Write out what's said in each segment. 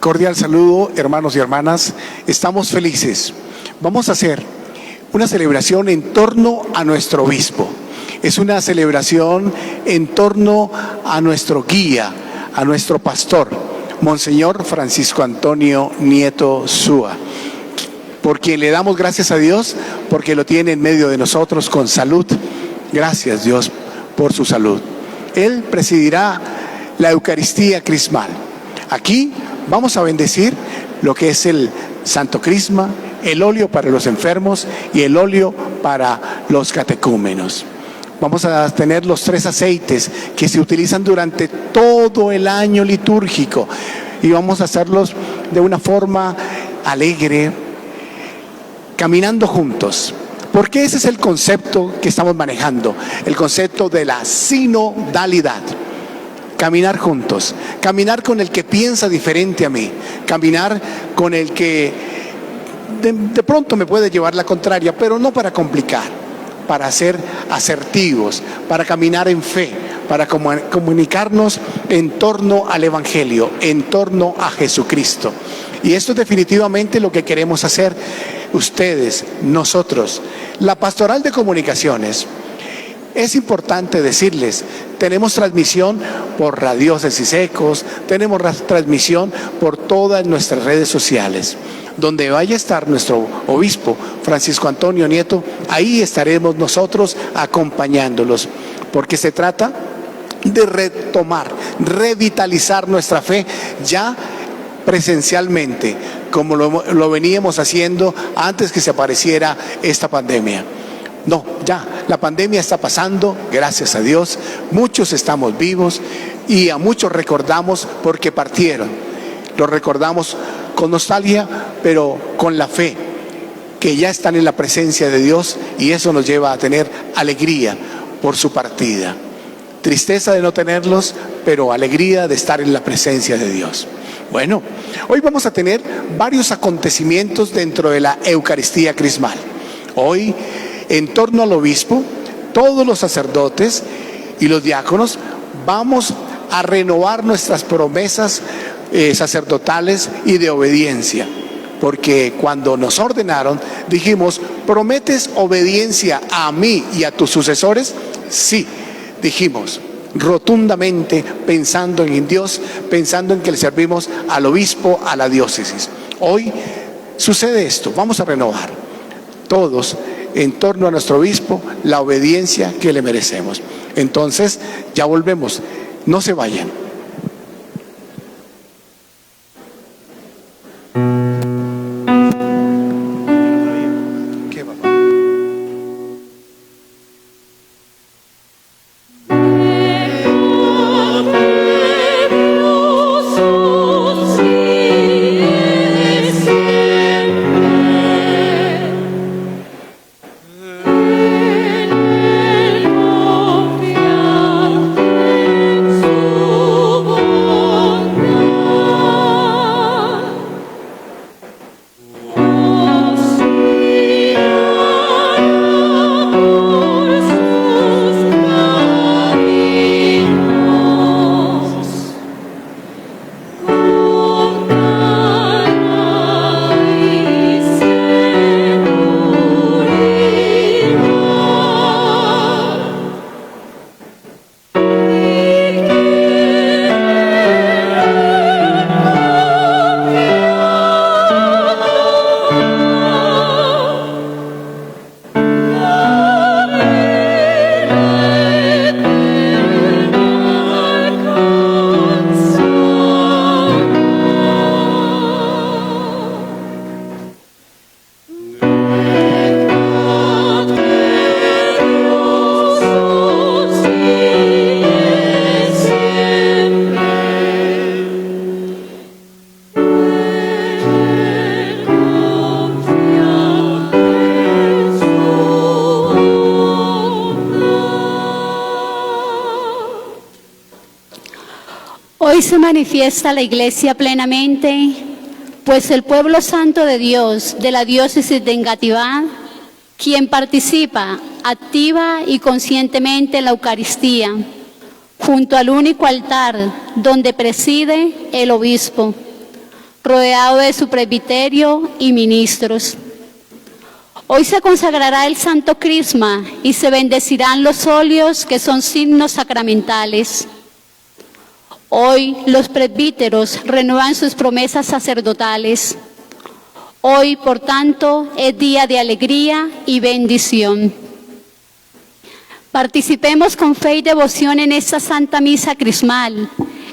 Cordial saludo, hermanos y hermanas. Estamos felices. Vamos a hacer una celebración en torno a nuestro obispo. Es una celebración en torno a nuestro guía, a nuestro pastor, Monseñor Francisco Antonio Nieto Súa, por quien le damos gracias a Dios, porque lo tiene en medio de nosotros con salud. Gracias, Dios, por su salud. Él presidirá la Eucaristía Crismal. Aquí vamos a bendecir lo que es el Santo Crisma, el óleo para los enfermos y el óleo para los catecúmenos. Vamos a tener los 3 aceites que se utilizan durante todo el año litúrgico y vamos a hacerlos de una forma alegre, caminando juntos. Porque ese es el concepto que estamos manejando, el concepto de la sinodalidad. Caminar juntos, caminar con el que piensa diferente a mí, caminar con el que de pronto me puede llevar la contraria, pero no para complicar, para ser asertivos, para caminar en fe, para comunicarnos en torno al Evangelio, en torno a Jesucristo. Y esto es definitivamente lo que queremos hacer ustedes, nosotros. La Pastoral de Comunicaciones, es importante decirles, tenemos transmisión por Radiócesis Ecos, tenemos transmisión por todas nuestras redes sociales. Donde vaya a estar nuestro obispo, Francisco Antonio Nieto, ahí estaremos nosotros acompañándolos, porque se trata de retomar, revitalizar nuestra fe ya presencialmente, como lo veníamos haciendo antes que se apareciera esta pandemia. No, ya, la pandemia está pasando, gracias a Dios, muchos estamos vivos y a muchos recordamos porque partieron. Los recordamos con nostalgia, pero con la fe, que ya están en la presencia de Dios y eso nos lleva a tener alegría por su partida. Tristeza de no tenerlos, pero alegría de estar en la presencia de Dios. Bueno, hoy vamos a tener varios acontecimientos dentro de la Eucaristía Crismal. Hoy, en torno al obispo, todos los sacerdotes y los diáconos vamos a renovar nuestras promesas sacerdotales y de obediencia, porque cuando nos ordenaron dijimos: ¿prometes obediencia a mí y a tus sucesores? Sí, dijimos rotundamente, pensando en Dios, pensando en que le servimos al obispo, a la diócesis. Hoy sucede esto, vamos a renovar todos en torno a nuestro obispo la obediencia que le merecemos. Entonces ya volvemos, no se vayan. Hoy se manifiesta la Iglesia plenamente, pues el pueblo santo de Dios de la diócesis de Engativá, quien participa activa y conscientemente en la Eucaristía, junto al único altar donde preside el obispo, rodeado de su presbiterio y ministros. Hoy se consagrará el Santo Crisma y se bendecirán los óleos que son signos sacramentales. Hoy los presbíteros renuevan sus promesas sacerdotales. Hoy, por tanto, es día de alegría y bendición. Participemos con fe y devoción en esta Santa Misa Crismal,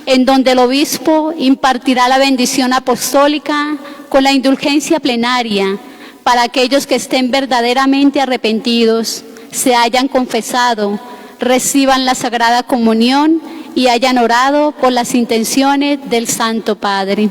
en donde el obispo impartirá la bendición apostólica con la indulgencia plenaria para aquellos que estén verdaderamente arrepentidos, se hayan confesado, reciban la Sagrada Comunión y hayan orado por las intenciones del Santo Padre.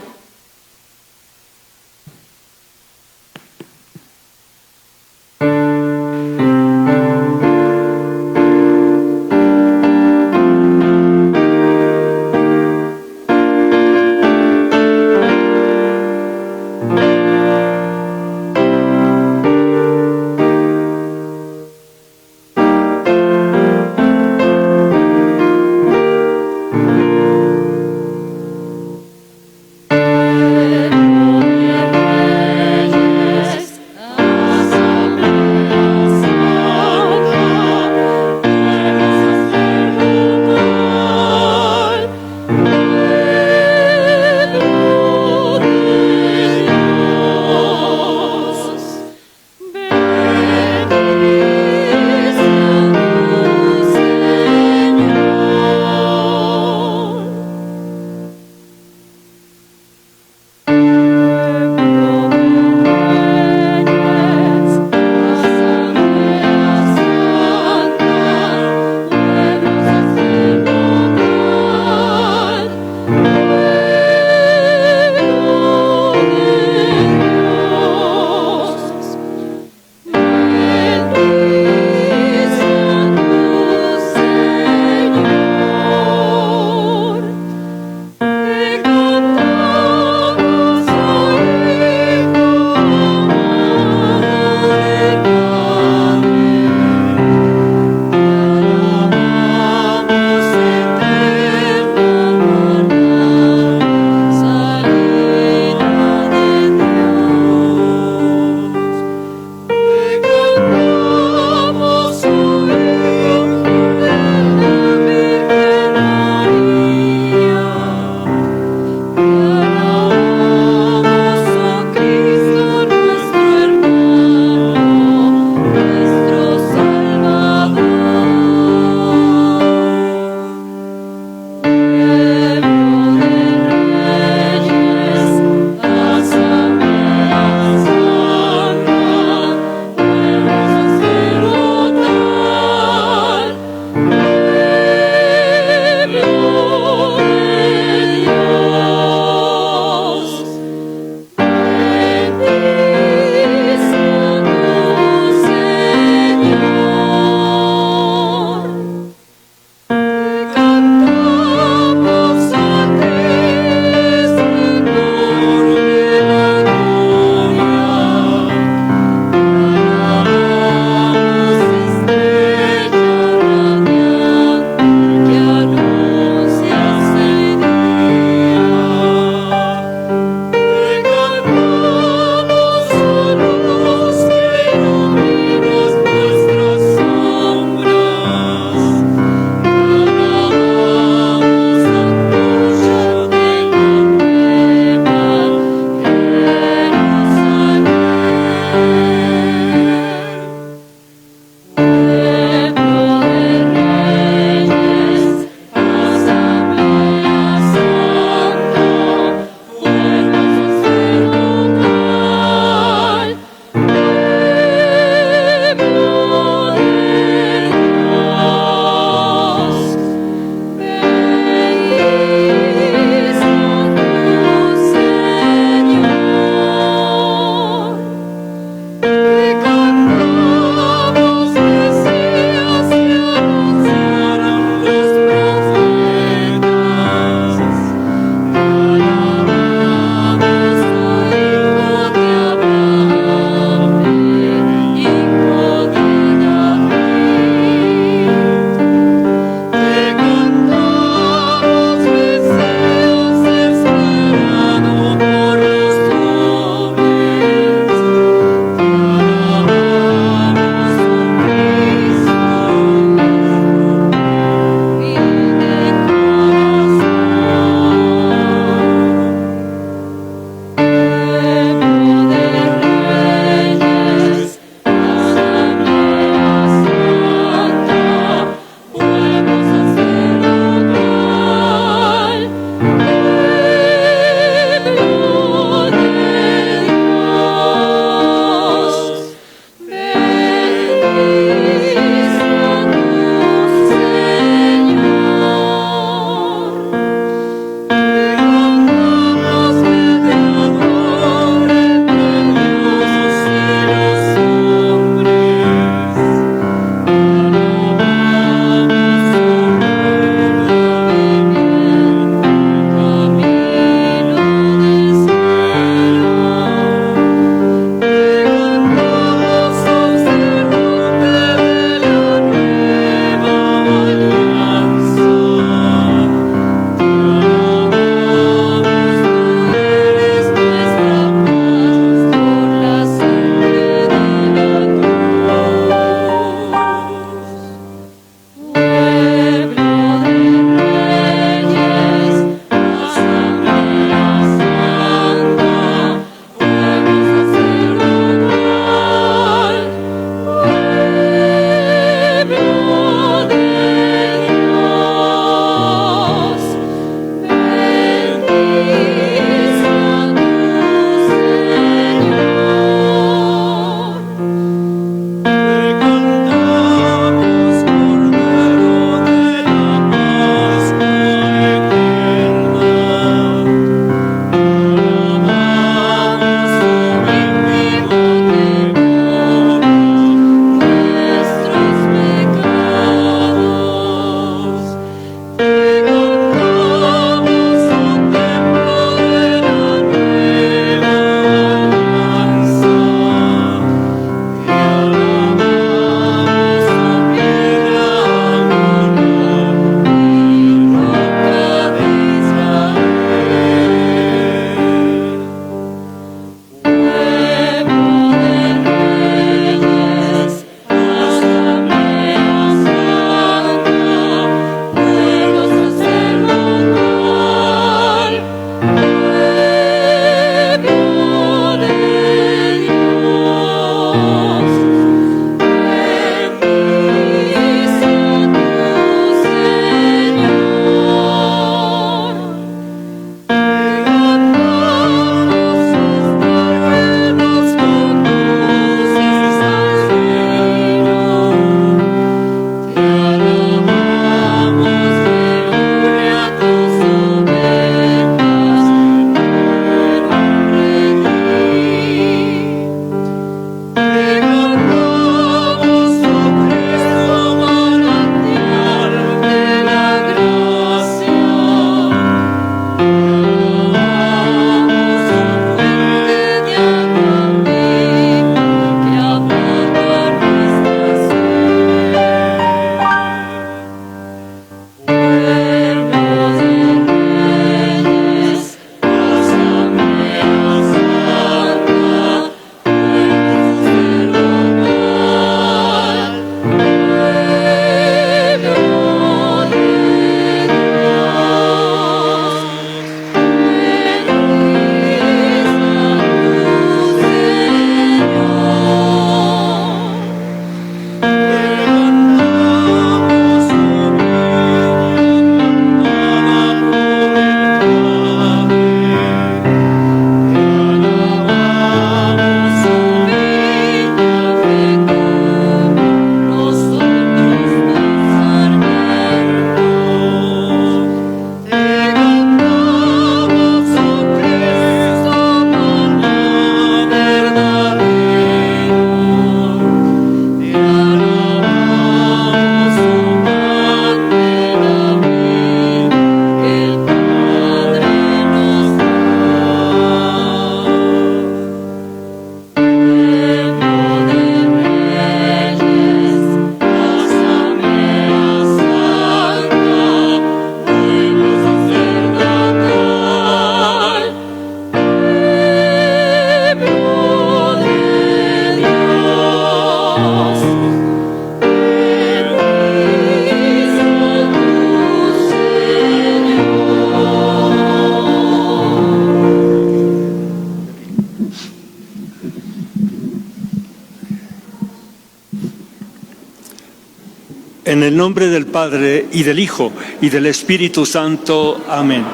el nombre del Padre, y del Hijo, y del Espíritu Santo. Amén.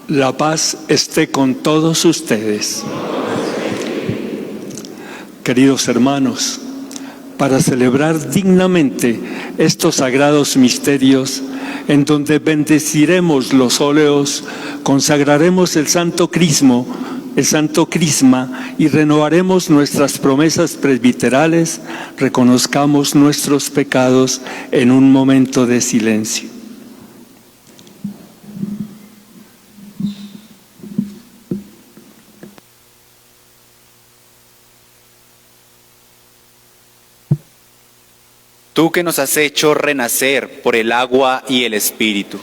La paz esté con todos ustedes. Queridos hermanos, para celebrar dignamente estos sagrados misterios, en donde bendeciremos los óleos, consagraremos el Santo Crisma y renovaremos nuestras promesas presbiterales, reconozcamos nuestros pecados en un momento de silencio. Tú que nos has hecho renacer por el agua y el Espíritu.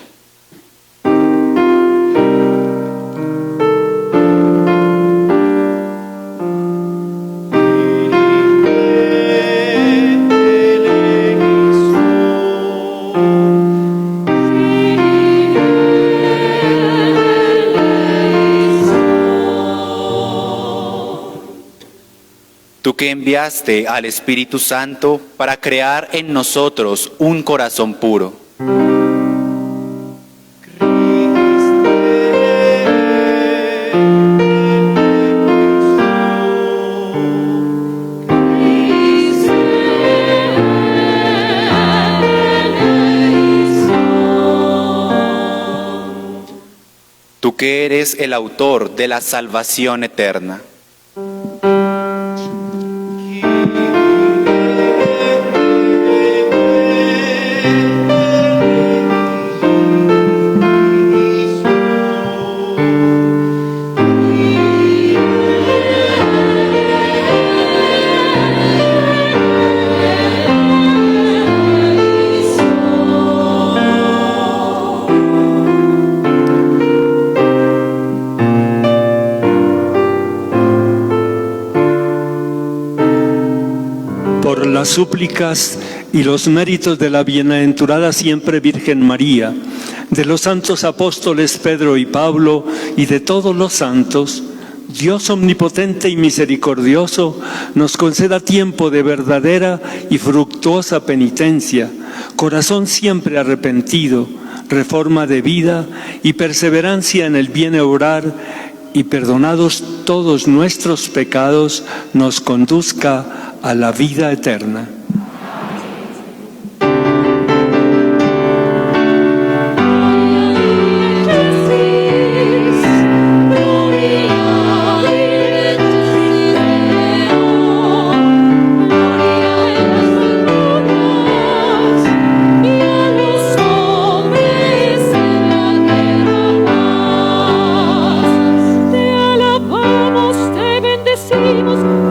Tú que enviaste al Espíritu Santo para crear en nosotros un corazón puro. Tú que eres el autor de la salvación eterna. Por las súplicas y los méritos de la bienaventurada siempre Virgen María, de los santos apóstoles Pedro y Pablo y de todos los santos, Dios omnipotente y misericordioso nos conceda tiempo de verdadera y fructuosa penitencia, corazón siempre arrepentido, reforma de vida y perseverancia en el bien obrar, y perdonados todos nuestros pecados, nos conduzca a la vida eterna.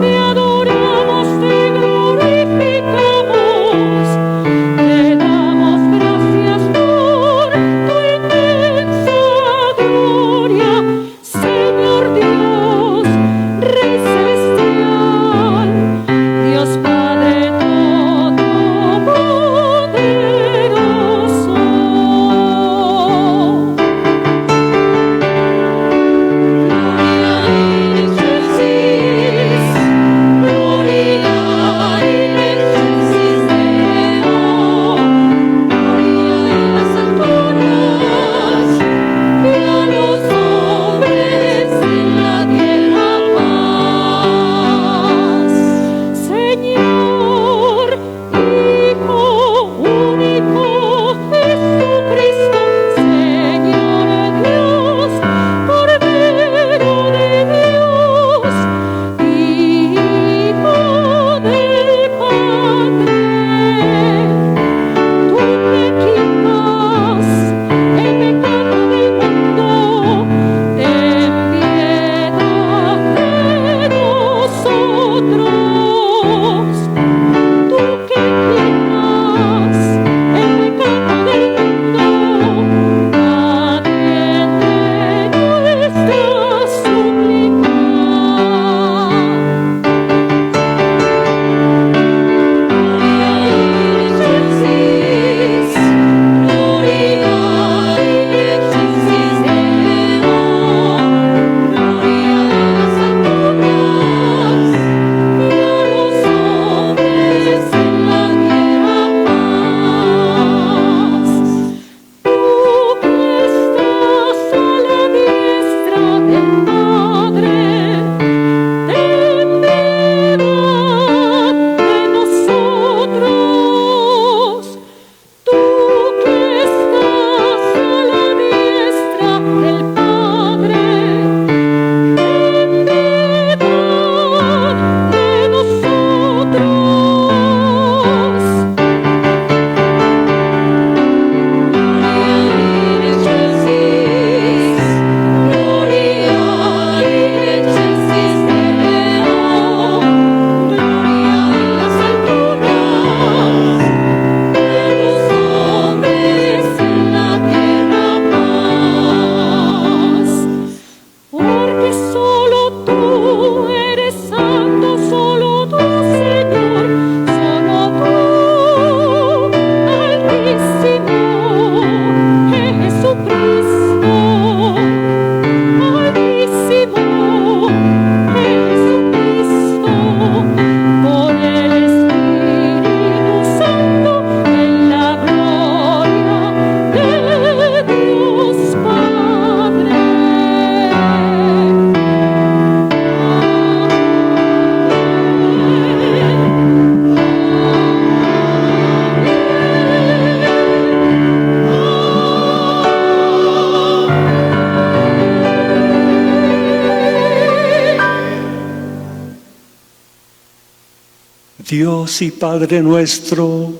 Te adoramos, te glorificamos. Dios y Padre nuestro,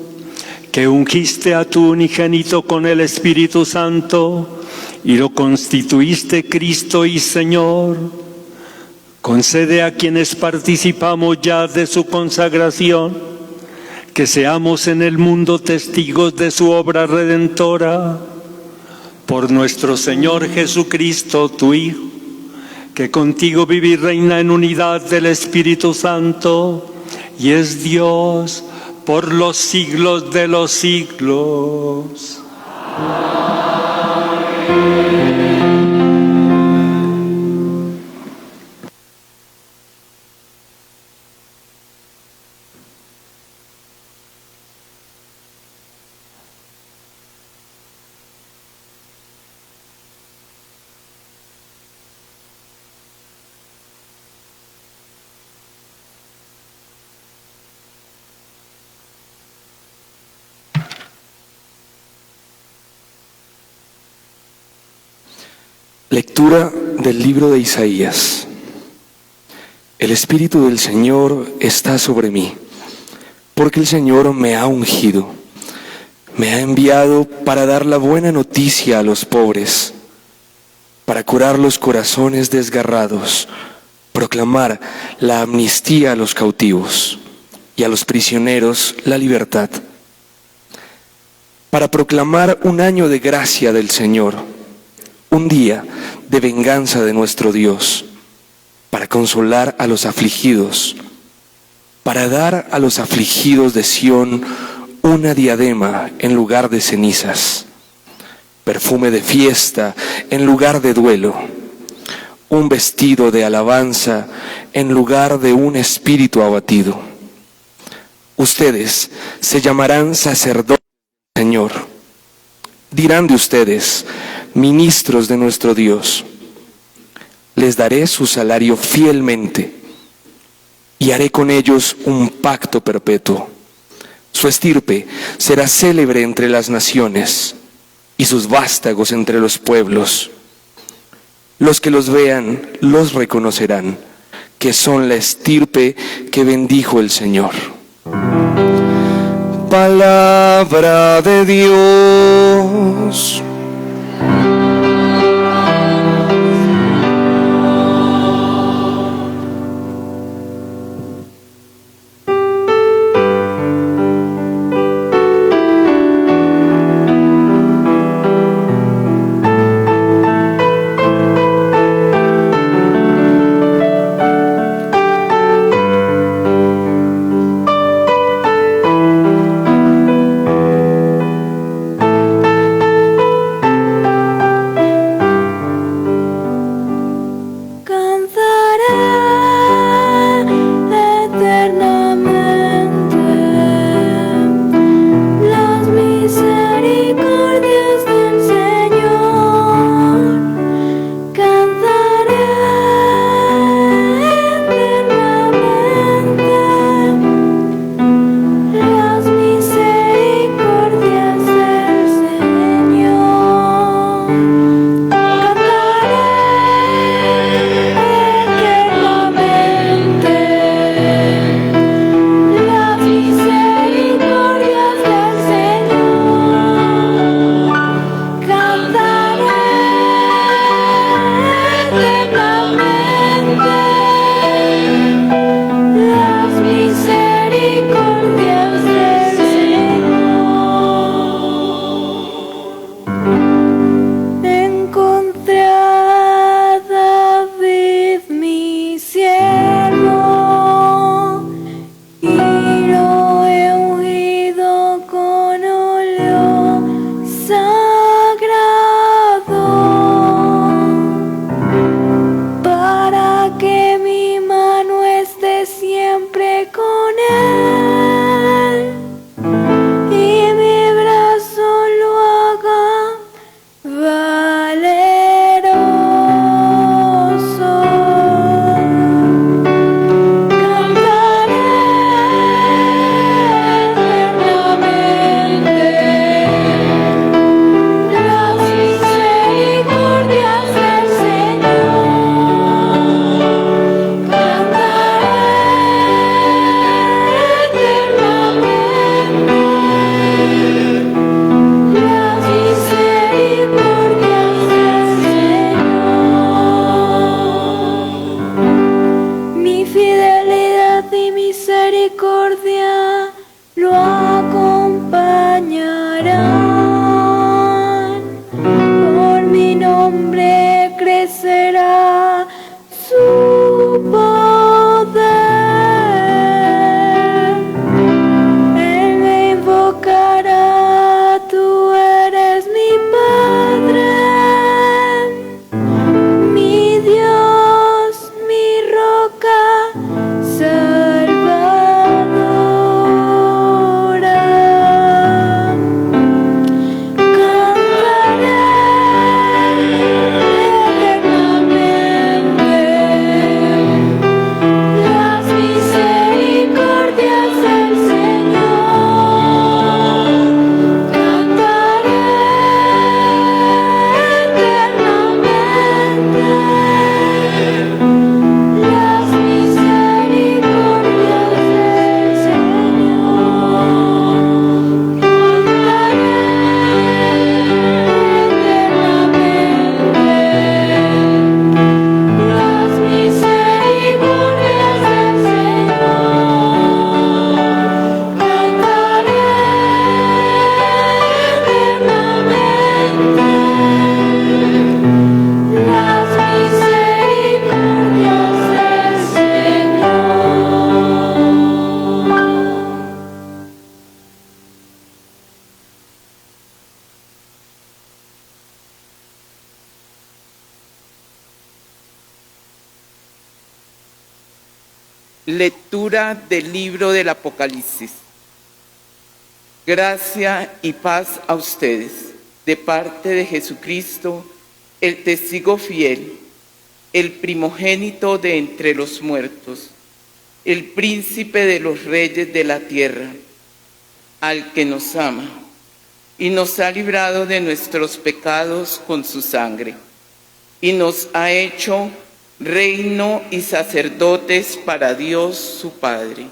que ungiste a tu unigénito con el Espíritu Santo y lo constituiste Cristo y Señor, concede a quienes participamos ya de su consagración que seamos en el mundo testigos de su obra redentora. Por nuestro Señor Jesucristo, tu Hijo, que contigo vive y reina en unidad del Espíritu Santo y es Dios por los siglos de los siglos. Lectura del libro de Isaías. El Espíritu del Señor está sobre mí, porque el Señor me ha ungido. Me ha enviado para dar la buena noticia a los pobres, para curar los corazones desgarrados, proclamar la amnistía a los cautivos y a los prisioneros la libertad, para proclamar un año de gracia del Señor, un día de venganza de nuestro Dios, para consolar a los afligidos, para dar a los afligidos de Sión una diadema en lugar de cenizas, perfume de fiesta en lugar de duelo, un vestido de alabanza en lugar de un espíritu abatido. Ustedes se llamarán sacerdotes del Señor. Dirán de ustedes, ministros de nuestro Dios. Les daré su salario fielmente y haré con ellos un pacto perpetuo. Su estirpe será célebre entre las naciones y sus vástagos entre los pueblos. Los que los vean los reconocerán, que son la estirpe que bendijo el Señor. Palabra de Dios. manifestará su poder. Él me invocará, tú eres mi Padre, mi Dios, mi roca salvadora. Cantaré eternamente las misericordias del Señor. Cantaré eternamente las misericordias del Señor. Lectura del libro del Apocalipsis. Gracia y paz a ustedes, de parte de Jesucristo, el testigo fiel, el primogénito de entre los muertos, el príncipe de los reyes de la tierra, al que nos ama y nos ha librado de nuestros pecados con su sangre, y nos ha hecho reino y sacerdotes para Dios su Padre.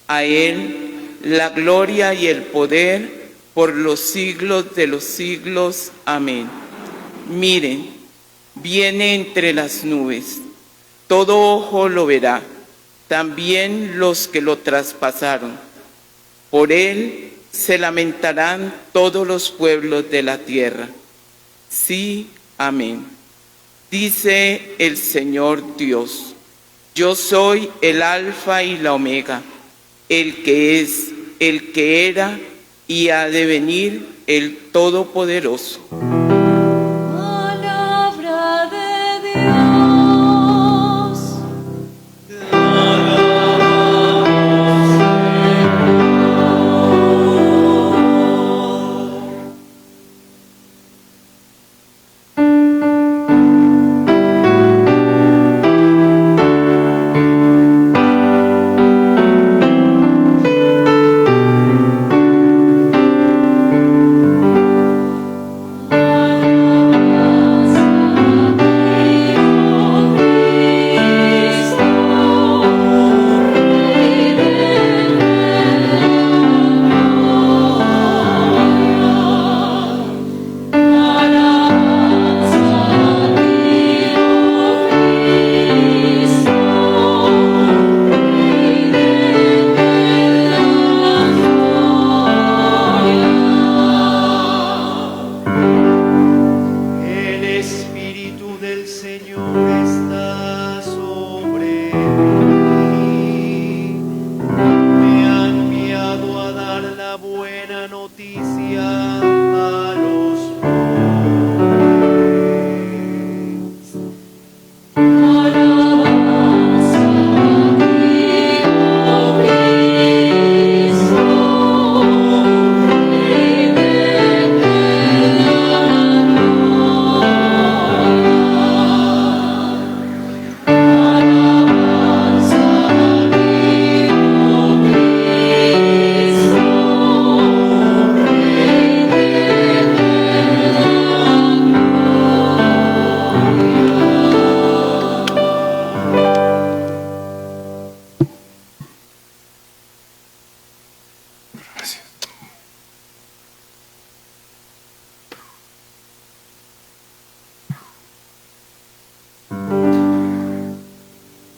A Él la gloria y el poder por los siglos de los siglos. Amén. Miren, viene entre las nubes, todo ojo lo verá, también los que lo traspasaron. Por Él se lamentarán todos los pueblos de la tierra. Sí, amén. Dice el Señor Dios: yo soy el Alfa y la Omega, el que es, el que era y ha de venir, el Todopoderoso. Palabra de Dios.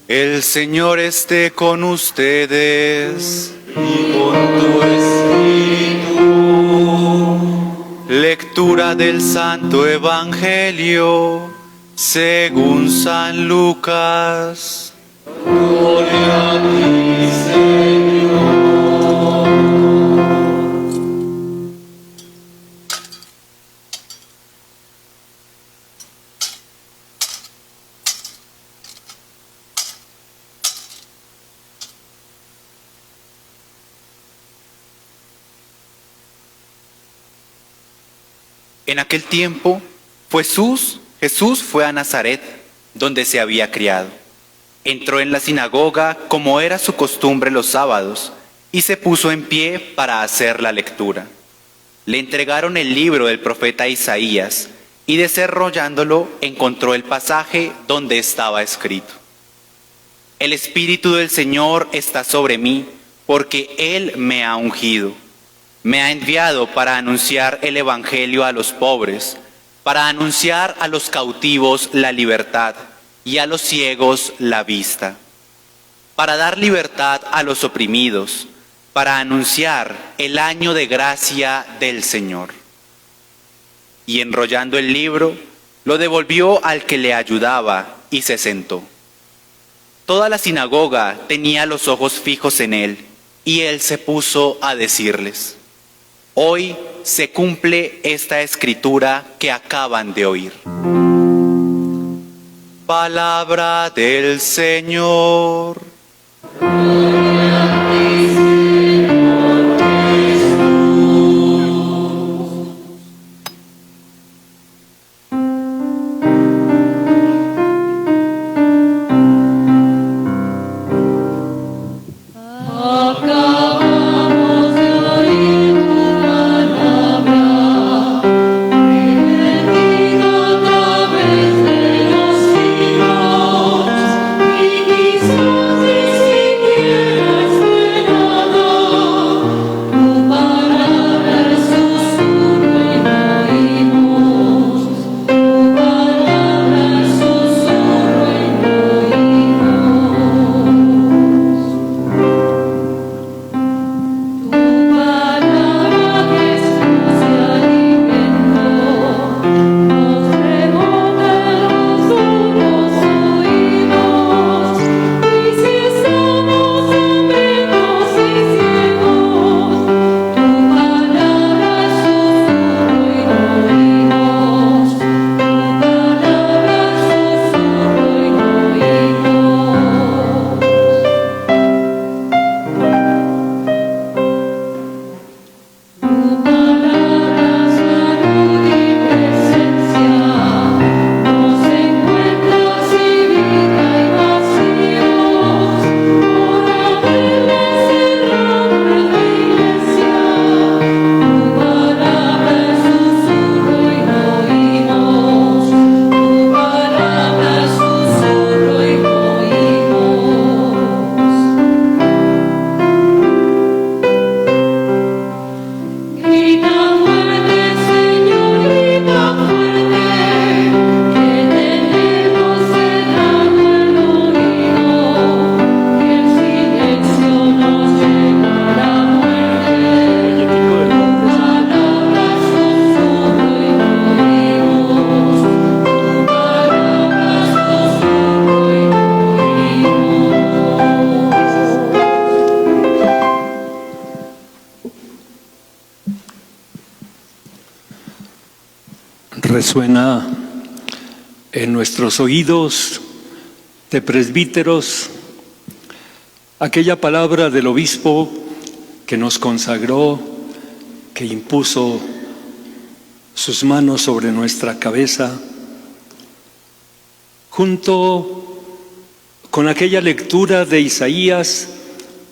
El Señor esté con ustedes. Y con tu espíritu. Lectura del Santo Evangelio Según San Lucas. En aquel tiempo, Jesús fue a Nazaret, donde se había criado. Entró en la sinagoga, como era su costumbre los sábados, y se puso en pie para hacer la lectura. Le entregaron el libro del profeta Isaías, y desenrollándolo encontró el pasaje donde estaba escrito: El Espíritu del Señor está sobre mí, porque Él me ha ungido. Me ha enviado para anunciar el Evangelio a los pobres, para anunciar a los cautivos la libertad y a los ciegos la vista, para dar libertad a los oprimidos, para anunciar el año de gracia del Señor. Y enrollando el libro, lo devolvió al que le ayudaba y se sentó. Toda la sinagoga tenía los ojos fijos en él, y él se puso a decirles: Hoy se cumple esta escritura que acaban de oír. Palabra del Señor. Resuena en nuestros oídos de presbíteros aquella palabra del obispo que nos consagró, que impuso sus manos sobre nuestra cabeza, junto con aquella lectura de Isaías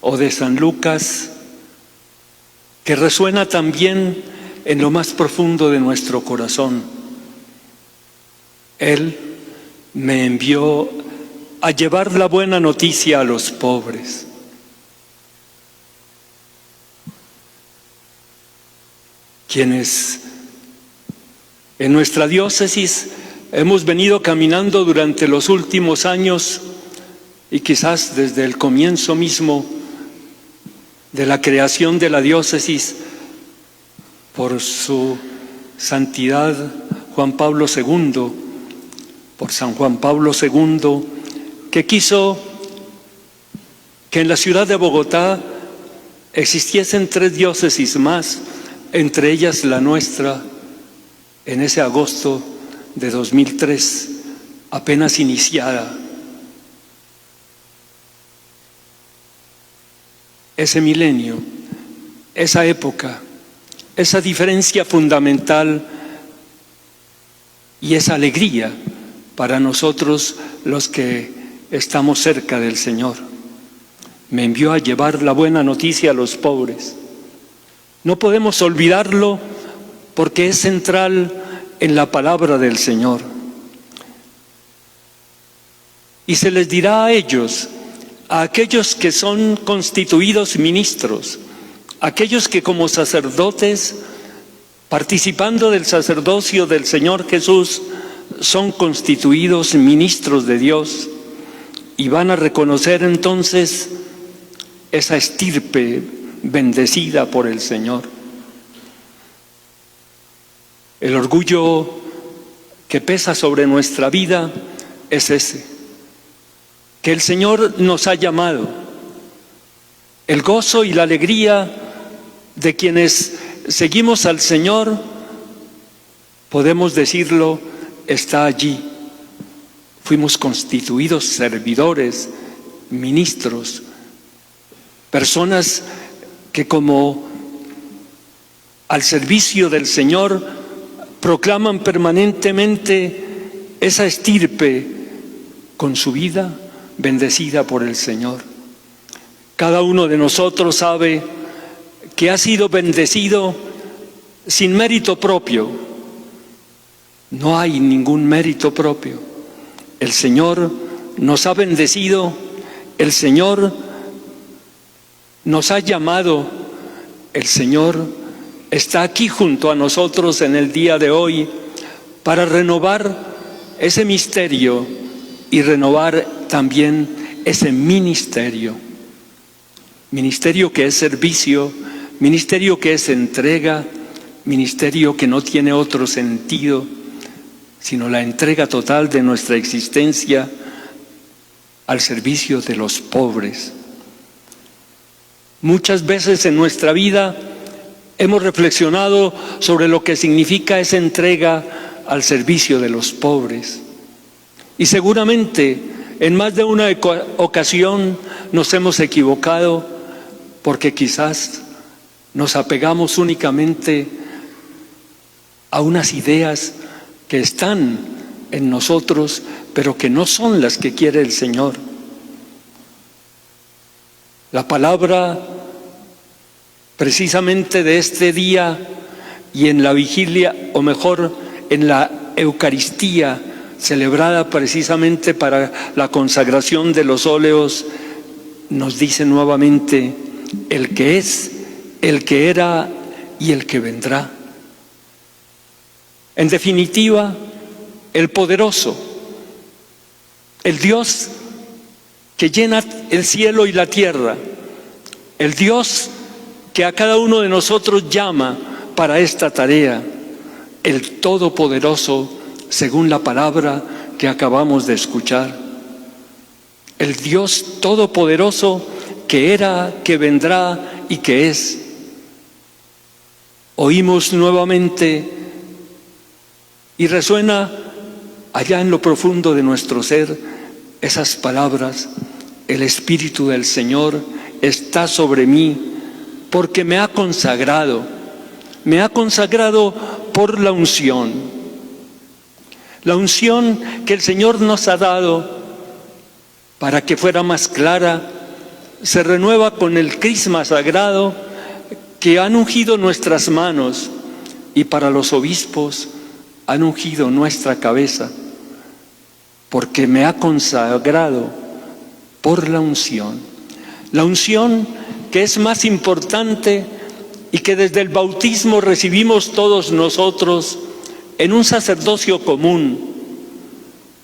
o de San Lucas, que resuena también en lo más profundo de nuestro corazón. Él me envió a llevar la buena noticia a los pobres. Quienes en nuestra diócesis hemos venido caminando durante los últimos años y quizás desde el comienzo mismo de la creación de la diócesis por su santidad Juan Pablo II, por San Juan Pablo II, que quiso que en la ciudad de Bogotá existiesen 3 diócesis más, entre ellas la nuestra, en ese agosto de 2003, apenas iniciada. Ese milenio, esa época, esa diferencia fundamental y esa alegría para nosotros los que estamos cerca del Señor. Me envió a llevar la buena noticia a los pobres. No podemos olvidarlo porque es central en la palabra del Señor. Y se les dirá a ellos, a aquellos que son constituidos ministros, aquellos que como sacerdotes, participando del sacerdocio del Señor Jesús, son constituidos ministros de Dios y van a reconocer entonces esa estirpe bendecida por el Señor. El orgullo que pesa sobre nuestra vida es ese, que el Señor nos ha llamado. El gozo y la alegría de quienes seguimos al Señor, podemos decirlo, está allí. Fuimos constituidos servidores, ministros, personas que como al servicio del Señor proclaman permanentemente esa estirpe con su vida bendecida por el Señor. Cada uno de nosotros sabe que ha sido bendecido sin mérito propio. No hay ningún mérito propio. El Señor nos ha bendecido, el Señor nos ha llamado, el Señor está aquí junto a nosotros en el día de hoy para renovar ese misterio y renovar también ese ministerio. Ministerio que es servicio, ministerio que es entrega, ministerio que no tiene otro sentido, sino la entrega total de nuestra existencia al servicio de los pobres. Muchas veces en nuestra vida hemos reflexionado sobre lo que significa esa entrega al servicio de los pobres. Y seguramente en más de una ocasión nos hemos equivocado porque quizás nos apegamos únicamente a unas ideas que están en nosotros, pero que no son las que quiere el Señor. La palabra precisamente de este día y en la vigilia, o mejor, en la Eucaristía, celebrada precisamente para la consagración de los óleos, nos dice nuevamente el que es, el que era y el que vendrá. En definitiva, el poderoso, el Dios que llena el cielo y la tierra, el Dios que a cada uno de nosotros llama para esta tarea, el Todopoderoso, según la palabra que acabamos de escuchar. El Dios Todopoderoso que era, que vendrá y que es. Oímos nuevamente y resuena allá en lo profundo de nuestro ser esas palabras: el Espíritu del Señor está sobre mí porque me ha consagrado por la unción. La unción que el Señor nos ha dado para que fuera más clara, se renueva con el crisma sagrado que han ungido nuestras manos y para los obispos han ungido nuestra cabeza, porque me ha consagrado por la unción que es más importante y que desde el bautismo recibimos todos nosotros en un sacerdocio común,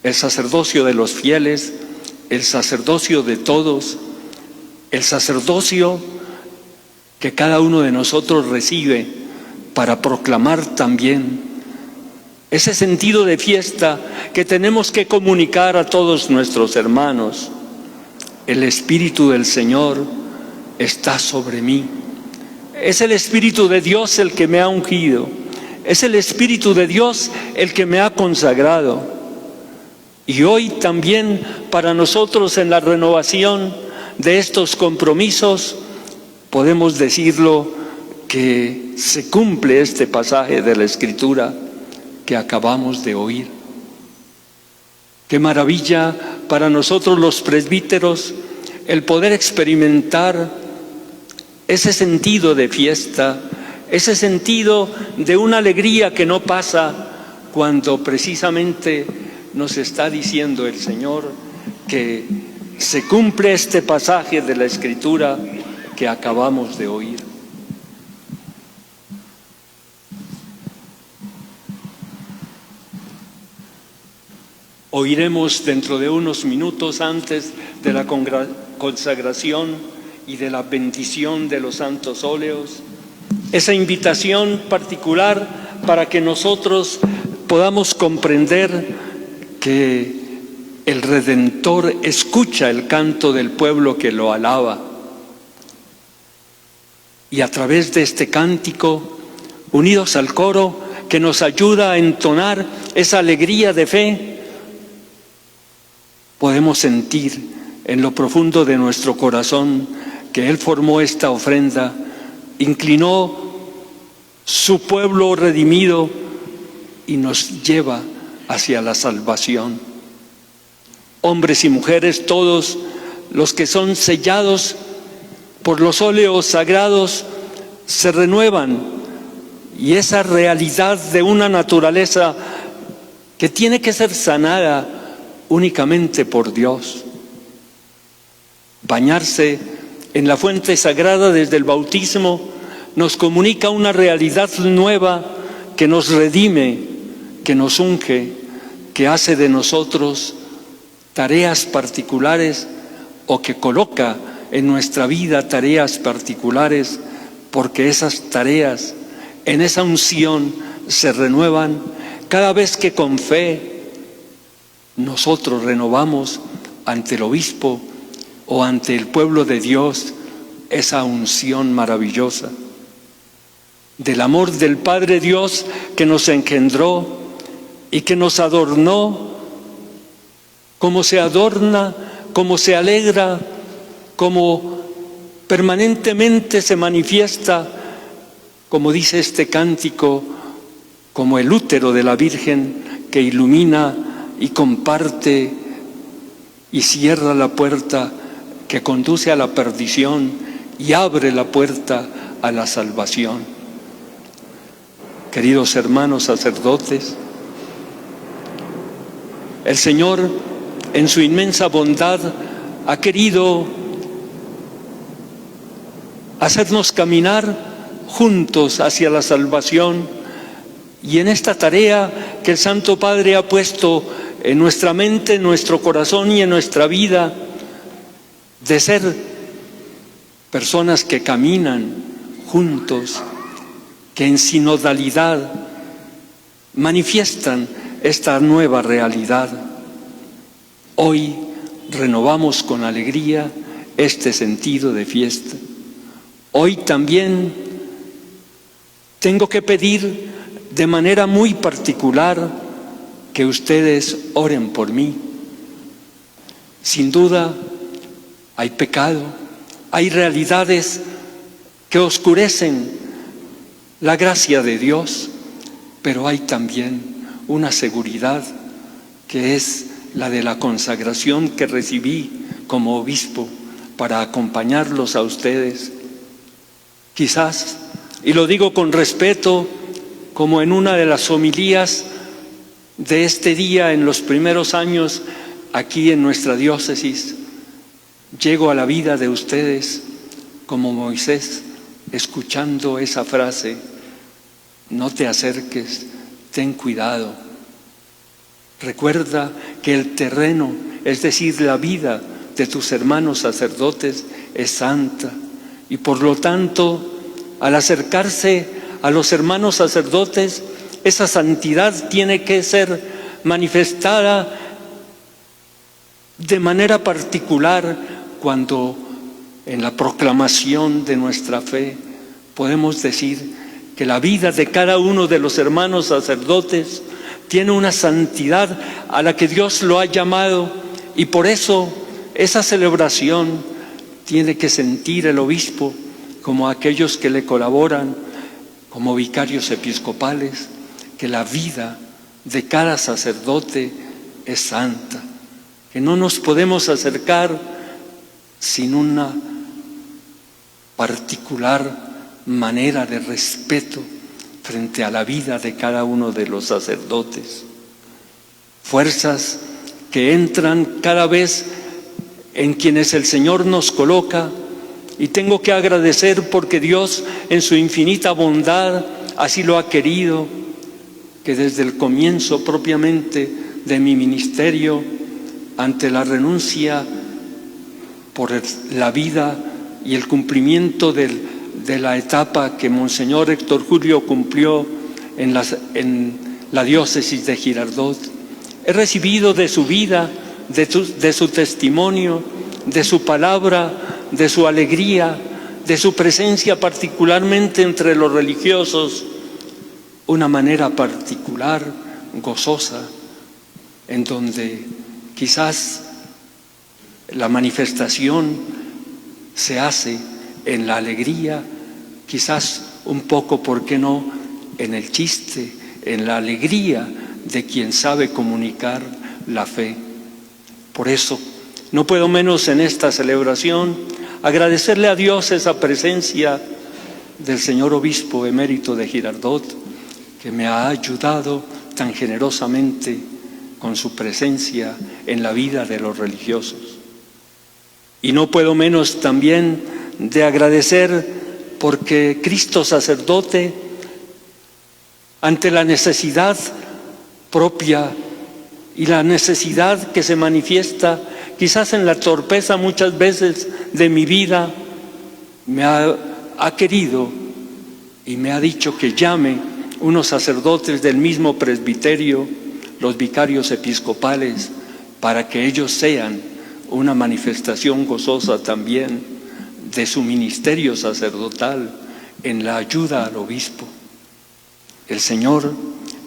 el sacerdocio de los fieles, el sacerdocio de todos, el sacerdocio que cada uno de nosotros recibe para proclamar también ese sentido de fiesta que tenemos que comunicar a todos nuestros hermanos. El Espíritu del Señor está sobre mí. Es el Espíritu de Dios el que me ha ungido. Es el Espíritu de Dios el que me ha consagrado. Y hoy también para nosotros en la renovación de estos compromisos podemos decirlo que se cumple este pasaje de la Escritura que acabamos de oír. Qué maravilla para nosotros los presbíteros el poder experimentar ese sentido de fiesta, ese sentido de una alegría que no pasa cuando precisamente nos está diciendo el Señor que se cumple este pasaje de la Escritura que acabamos de oír. Oiremos dentro de unos minutos antes de la consagración y de la bendición de los santos óleos, esa invitación particular para que nosotros podamos comprender que el Redentor escucha el canto del pueblo que lo alaba. Y a través de este cántico, unidos al coro que nos ayuda a entonar esa alegría de fe, podemos sentir en lo profundo de nuestro corazón que Él formó esta ofrenda, inclinó su pueblo redimido y nos lleva hacia la salvación. Hombres y mujeres, todos los que son sellados por los óleos sagrados, se renuevan, y esa realidad de una naturaleza que tiene que ser sanada únicamente por Dios. Bañarse en la fuente sagrada desde el bautismo nos comunica una realidad nueva que nos redime, que nos unge, que hace de nosotros tareas particulares o que coloca en nuestra vida tareas particulares, porque esas tareas en esa unción se renuevan cada vez que con fe nosotros renovamos ante el obispo o ante el pueblo de Dios esa unción maravillosa del amor del Padre Dios que nos engendró y que nos adornó, como se adorna, como se alegra, como permanentemente se manifiesta, como dice este cántico, como el útero de la Virgen que ilumina y comparte y cierra la puerta que conduce a la perdición y abre la puerta a la salvación. Queridos hermanos sacerdotes, el Señor en su inmensa bondad ha querido hacernos caminar juntos hacia la salvación, y en esta tarea que el Santo Padre ha puesto en nuestra mente, en nuestro corazón y en nuestra vida, de ser personas que caminan juntos, que en sinodalidad manifiestan esta nueva realidad. Hoy renovamos con alegría este sentido de fiesta. Hoy también tengo que pedir de manera muy particular que ustedes oren por mí. Sin duda hay pecado, hay realidades que oscurecen la gracia de Dios, pero hay también una seguridad que es la de la consagración que recibí como obispo para acompañarlos a ustedes. Quizás, y lo digo con respeto, como en una de las homilías de este día en los primeros años aquí en nuestra diócesis, llego a la vida de ustedes como Moisés, escuchando esa frase: no te acerques, ten cuidado. Recuerda que el terreno, es decir, la vida de tus hermanos sacerdotes es santa, y por lo tanto, al acercarse a los hermanos sacerdotes, esa santidad tiene que ser manifestada de manera particular cuando en la proclamación de nuestra fe podemos decir que la vida de cada uno de los hermanos sacerdotes tiene una santidad a la que Dios lo ha llamado, y por eso esa celebración tiene que sentir el obispo como aquellos que le colaboran como vicarios episcopales, que la vida de cada sacerdote es santa, que no nos podemos acercar sin una particular manera de respeto frente a la vida de cada uno de los sacerdotes. Fuerzas que entran cada vez en quienes el Señor nos coloca, y tengo que agradecer porque Dios en su infinita bondad así lo ha querido, que desde el comienzo propiamente de mi ministerio, ante la renuncia por la vida y el cumplimiento de la etapa que Monseñor Héctor Julio cumplió en la diócesis de Girardot, he recibido de su vida, de su testimonio, de su palabra, de su alegría, de su presencia particularmente entre los religiosos, una manera particular, gozosa, en donde quizás la manifestación se hace en la alegría, quizás un poco, ¿por qué no?, en el chiste, en la alegría de quien sabe comunicar la fe. Por eso, no puedo menos en esta celebración agradecerle a Dios esa presencia del señor obispo emérito de Girardot, que me ha ayudado tan generosamente con su presencia en la vida de los religiosos. Y no puedo menos también de agradecer porque Cristo sacerdote, ante la necesidad propia y la necesidad que se manifiesta quizás en la torpeza muchas veces de mi vida, me ha querido y me ha dicho que llame unos sacerdotes del mismo presbiterio, los vicarios episcopales, para que ellos sean una manifestación gozosa también de su ministerio sacerdotal en la ayuda al obispo. El Señor,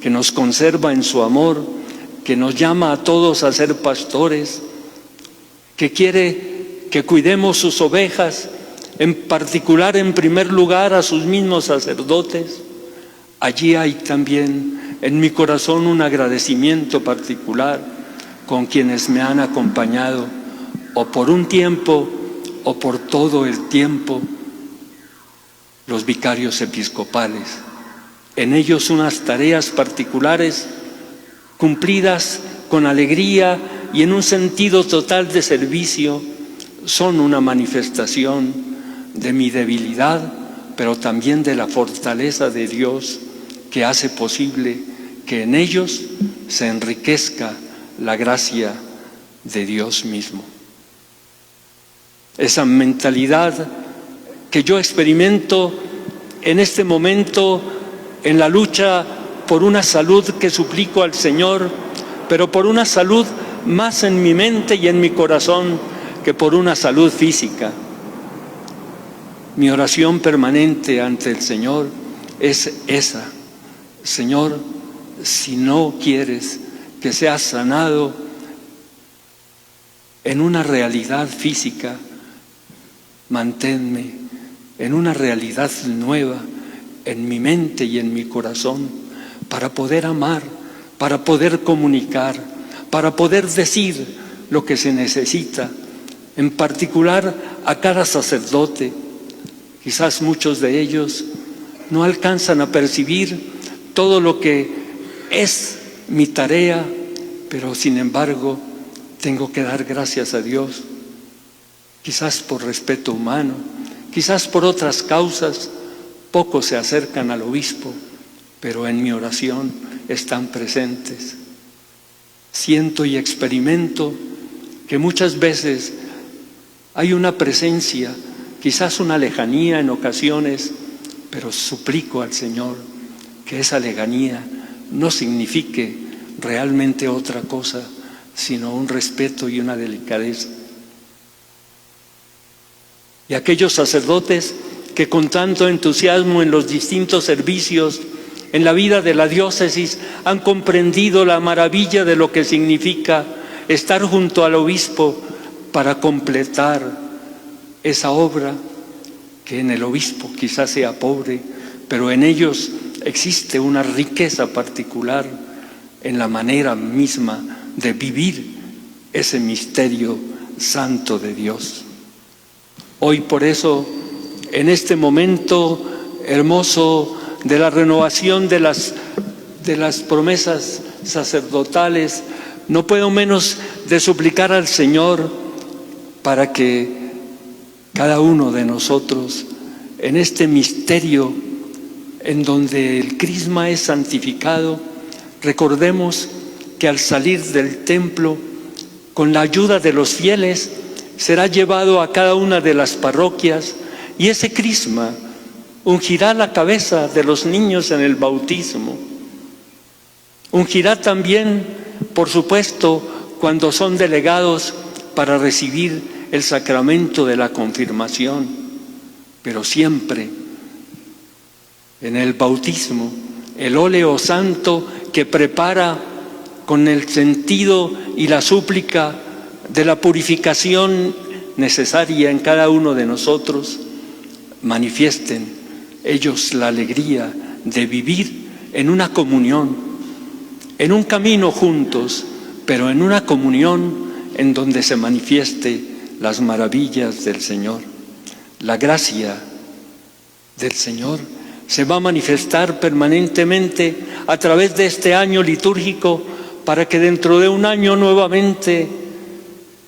que nos conserva en su amor, que nos llama a todos a ser pastores, que quiere que cuidemos sus ovejas, en particular, en primer lugar, a sus mismos sacerdotes. Allí hay también en mi corazón un agradecimiento particular con quienes me han acompañado, o por un tiempo o por todo el tiempo, los vicarios episcopales. En ellos unas tareas particulares cumplidas con alegría y en un sentido total de servicio son una manifestación de mi debilidad, pero también de la fortaleza de Dios que hace posible que en ellos se enriquezca la gracia de Dios mismo. Esa mentalidad que yo experimento en este momento en la lucha por una salud que suplico al Señor, pero por una salud más en mi mente y en mi corazón que por una salud física. Mi oración permanente ante el Señor es esa: Señor, si no quieres que seas sanado en una realidad física, manténme en una realidad nueva en mi mente y en mi corazón, para poder amar, para poder comunicar, para poder decir lo que se necesita, en particular a cada sacerdote. Quizás muchos de ellos no alcanzan a percibir todo lo que es mi tarea, pero sin embargo tengo que dar gracias a Dios, quizás por respeto humano, quizás por otras causas. Pocos se acercan al obispo, pero en mi oración están presentes. Siento y experimento que muchas veces hay una presencia, quizás una lejanía en ocasiones, pero suplico al Señor que esa lejanía no signifique realmente otra cosa, sino un respeto y una delicadeza. Y aquellos sacerdotes que con tanto entusiasmo en los distintos servicios en la vida de la diócesis han comprendido la maravilla de lo que significa estar junto al obispo para completar esa obra que en el obispo quizás sea pobre, pero en ellos existe una riqueza particular en la manera misma de vivir ese misterio santo de Dios. Hoy por eso, en este momento hermoso de la renovación de las promesas sacerdotales, no puedo menos de suplicar al Señor para que cada uno de nosotros, en este misterio en donde el crisma es santificado, recordemos que al salir del templo, con la ayuda de los fieles, será llevado a cada una de las parroquias y ese crisma ungirá la cabeza de los niños en el bautismo. Ungirá también, por supuesto, cuando son delegados para recibir el sacramento de la confirmación, pero siempre en el bautismo, el óleo santo que prepara con el sentido y la súplica de la purificación necesaria en cada uno de nosotros, manifiesten ellos la alegría de vivir en una comunión, en un camino juntos, pero en una comunión en donde se manifieste las maravillas del Señor. La gracia del Señor se va a manifestar permanentemente a través de este año litúrgico para que dentro de un año nuevamente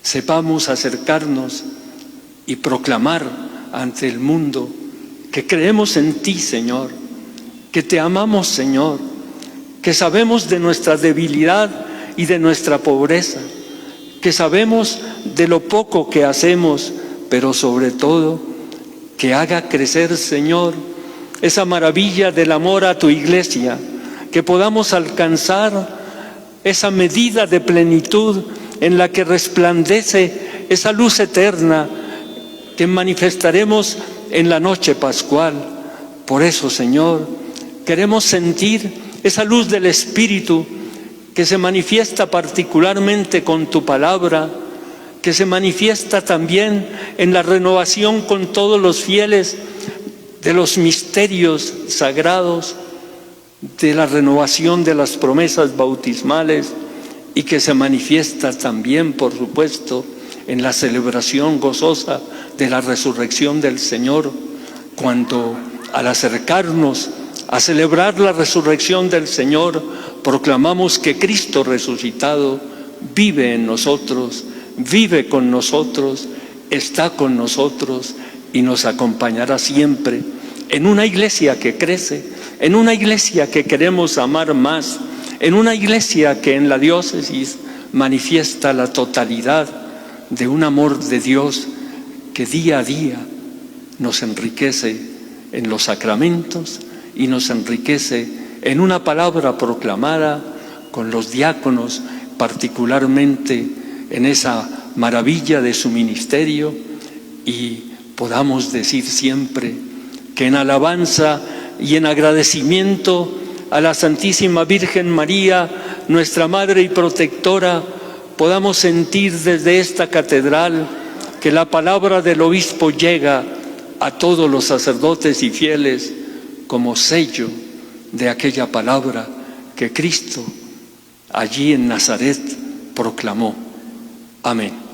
sepamos acercarnos y proclamar ante el mundo que creemos en ti, Señor, que te amamos, Señor, que sabemos de nuestra debilidad y de nuestra pobreza, que sabemos de lo poco que hacemos, pero sobre todo que haga crecer, Señor, esa maravilla del amor a tu iglesia, que podamos alcanzar esa medida de plenitud en la que resplandece esa luz eterna que manifestaremos en la noche pascual. Por eso, Señor, queremos sentir esa luz del Espíritu que se manifiesta particularmente con tu palabra, que se manifiesta también en la renovación con todos los fieles de los misterios sagrados, de la renovación de las promesas bautismales y que se manifiesta también, por supuesto, en la celebración gozosa de la resurrección del Señor, cuando al acercarnos a celebrar la resurrección del Señor, proclamamos que Cristo resucitado vive en nosotros, vive con nosotros, está con nosotros y nos acompañará siempre en una iglesia que crece, en una iglesia que queremos amar más, en una iglesia que en la diócesis manifiesta la totalidad de un amor de Dios que día a día nos enriquece en los sacramentos y nos enriquece en una palabra proclamada con los diáconos, particularmente en esa maravilla de su ministerio, y podamos decir siempre que en alabanza y en agradecimiento a la Santísima Virgen María, nuestra Madre y Protectora, podamos sentir desde esta catedral que la palabra del obispo llega a todos los sacerdotes y fieles como sello de aquella palabra que Cristo allí en Nazaret proclamó. Amén.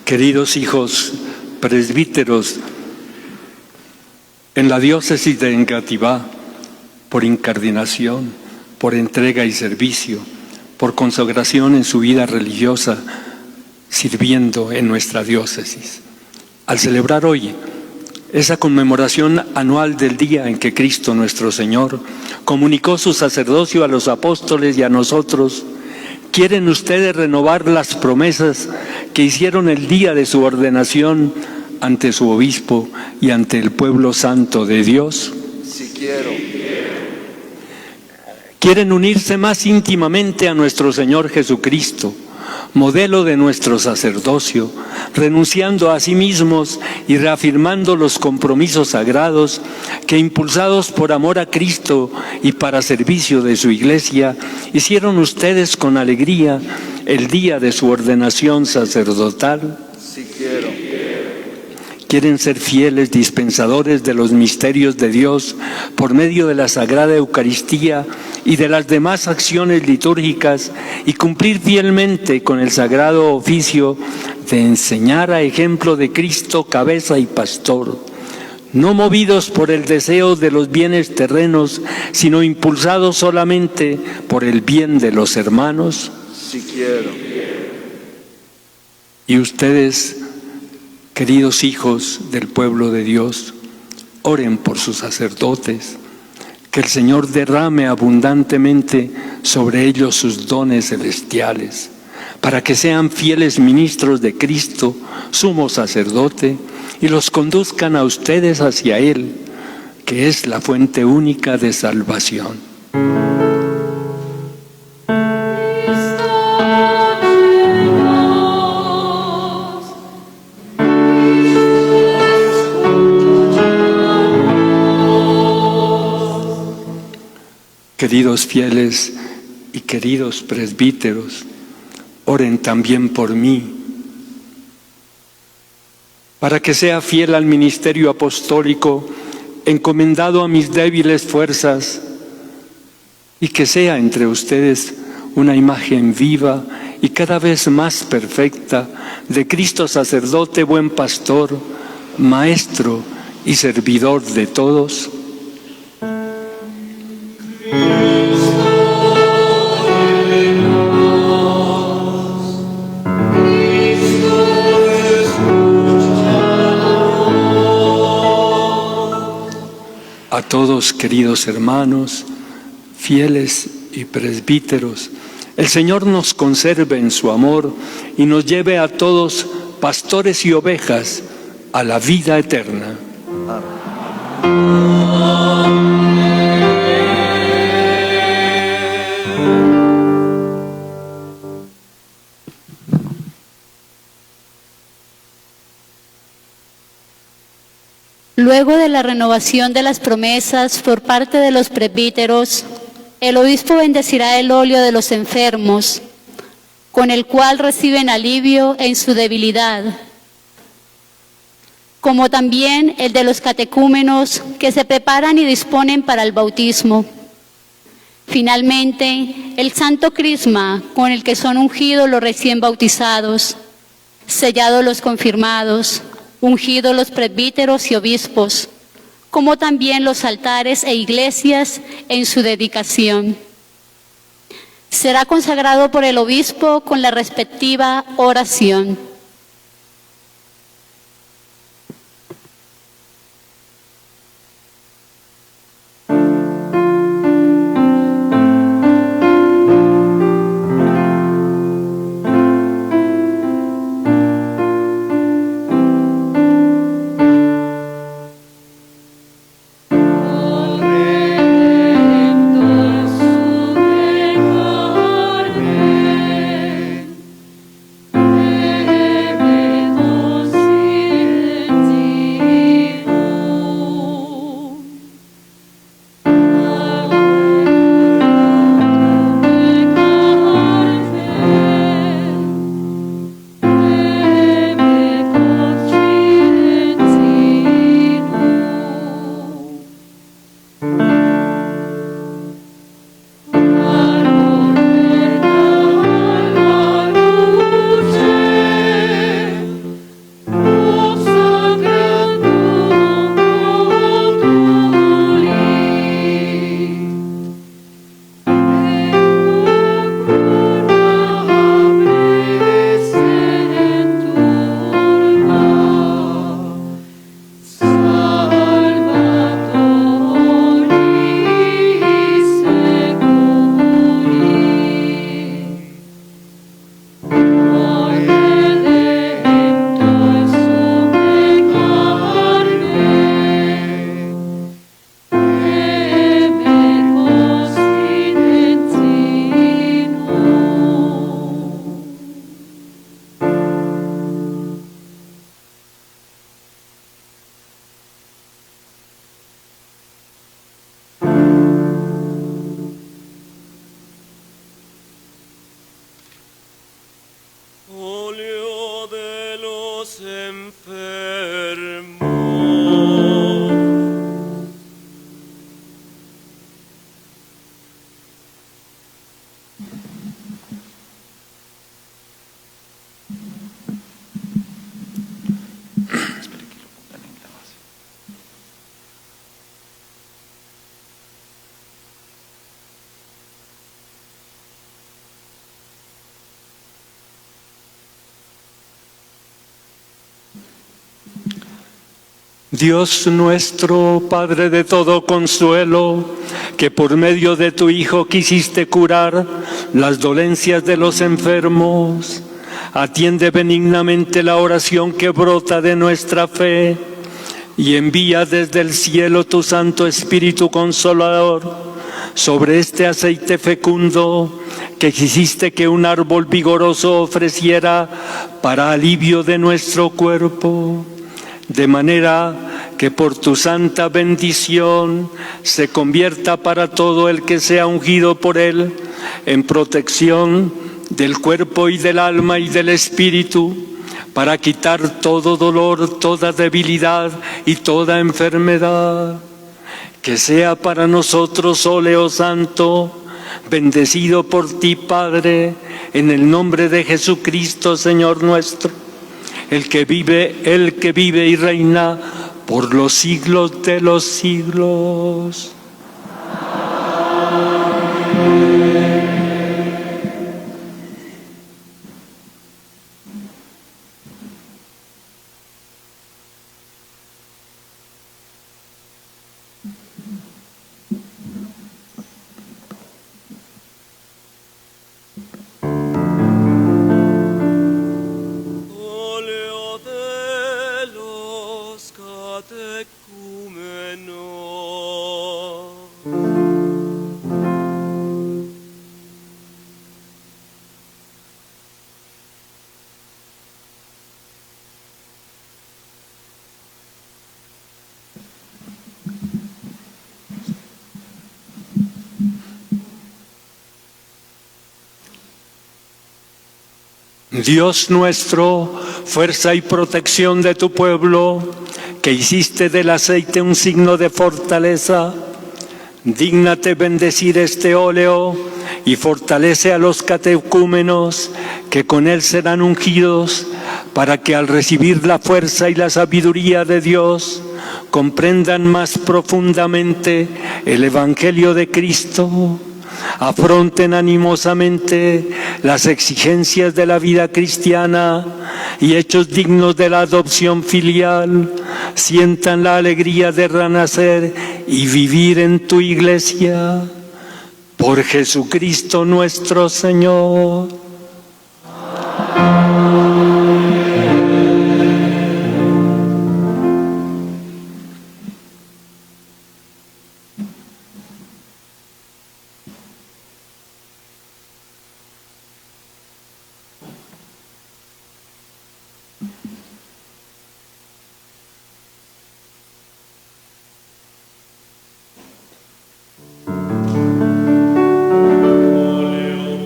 Queridos hijos presbíteros, en la diócesis de Engativá, por incardinación, por entrega y servicio, por consagración en su vida religiosa, sirviendo en nuestra diócesis. Al celebrar hoy esa conmemoración anual del día en que Cristo nuestro Señor comunicó su sacerdocio a los apóstoles y a nosotros, ¿quieren ustedes renovar las promesas que hicieron el día de su ordenación ante su obispo y ante el pueblo santo de Dios? Sí quiero. ¿Quieren unirse más íntimamente a nuestro Señor Jesucristo, modelo de nuestro sacerdocio, renunciando a sí mismos y reafirmando los compromisos sagrados que, impulsados por amor a Cristo y para servicio de su Iglesia, hicieron ustedes con alegría el día de su ordenación sacerdotal? Sí quiero. ¿Quieren ser fieles dispensadores de los misterios de Dios por medio de la Sagrada Eucaristía y de las demás acciones litúrgicas y cumplir fielmente con el sagrado oficio de enseñar a ejemplo de Cristo, cabeza y pastor, no movidos por el deseo de los bienes terrenos, sino impulsados solamente por el bien de los hermanos? Sí quiero. Y ustedes, queridos hijos del pueblo de Dios, oren por sus sacerdotes, que el Señor derrame abundantemente sobre ellos sus dones celestiales, para que sean fieles ministros de Cristo, sumo sacerdote, y los conduzcan a ustedes hacia Él, que es la fuente única de salvación. Queridos fieles y queridos presbíteros, oren también por mí, para que sea fiel al ministerio apostólico, encomendado a mis débiles fuerzas, y que sea entre ustedes una imagen viva y cada vez más perfecta de Cristo sacerdote, buen pastor, maestro y servidor de todos. A todos, queridos hermanos, fieles y presbíteros, el Señor nos conserve en su amor y nos lleve a todos, pastores y ovejas, a la vida eterna. Luego de la renovación de las promesas por parte de los presbíteros, el obispo bendecirá el óleo de los enfermos, con el cual reciben alivio en su debilidad, como también el de los catecúmenos que se preparan y disponen para el bautismo. Finalmente, el santo crisma con el que son ungidos los recién bautizados, sellados los confirmados, ungidos los presbíteros y obispos, como también los altares e iglesias en su dedicación. Será consagrado por el obispo con la respectiva oración. Ven, Dios nuestro, Padre de todo consuelo, que por medio de tu Hijo quisiste curar las dolencias de los enfermos, atiende benignamente la oración que brota de nuestra fe y envía desde el cielo tu Santo Espíritu Consolador sobre este aceite fecundo que quisiste que un árbol vigoroso ofreciera para alivio de nuestro cuerpo, de manera que por tu santa bendición se convierta para todo el que sea ungido por él en protección del cuerpo y del alma y del espíritu, para quitar todo dolor, toda debilidad y toda enfermedad. Que sea para nosotros óleo santo, bendecido por ti, Padre, en el nombre de Jesucristo, Señor nuestro, el que vive y reina por los siglos de los siglos. Óleo de los catecúmenos. Dios nuestro, fuerza y protección de tu pueblo, que hiciste del aceite un signo de fortaleza, dígnate bendecir este óleo y fortalece a los catecúmenos que con él serán ungidos, para que al recibir la fuerza y la sabiduría de Dios comprendan más profundamente el Evangelio de Cristo, afronten animosamente las exigencias de la vida cristiana y hechos dignos de la adopción filial, sientan la alegría de renacer y vivir en tu iglesia. Por Jesucristo nuestro Señor.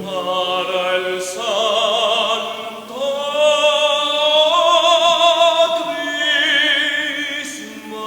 Para el Santo Crisma.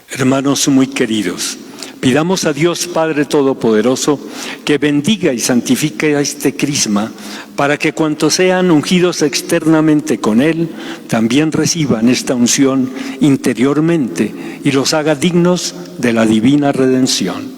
Hermanos muy queridos, pidamos a Dios Padre Todopoderoso que bendiga y santifique a este crisma, para que cuantos sean ungidos externamente con él, también reciban esta unción interiormente y los haga dignos de la divina redención.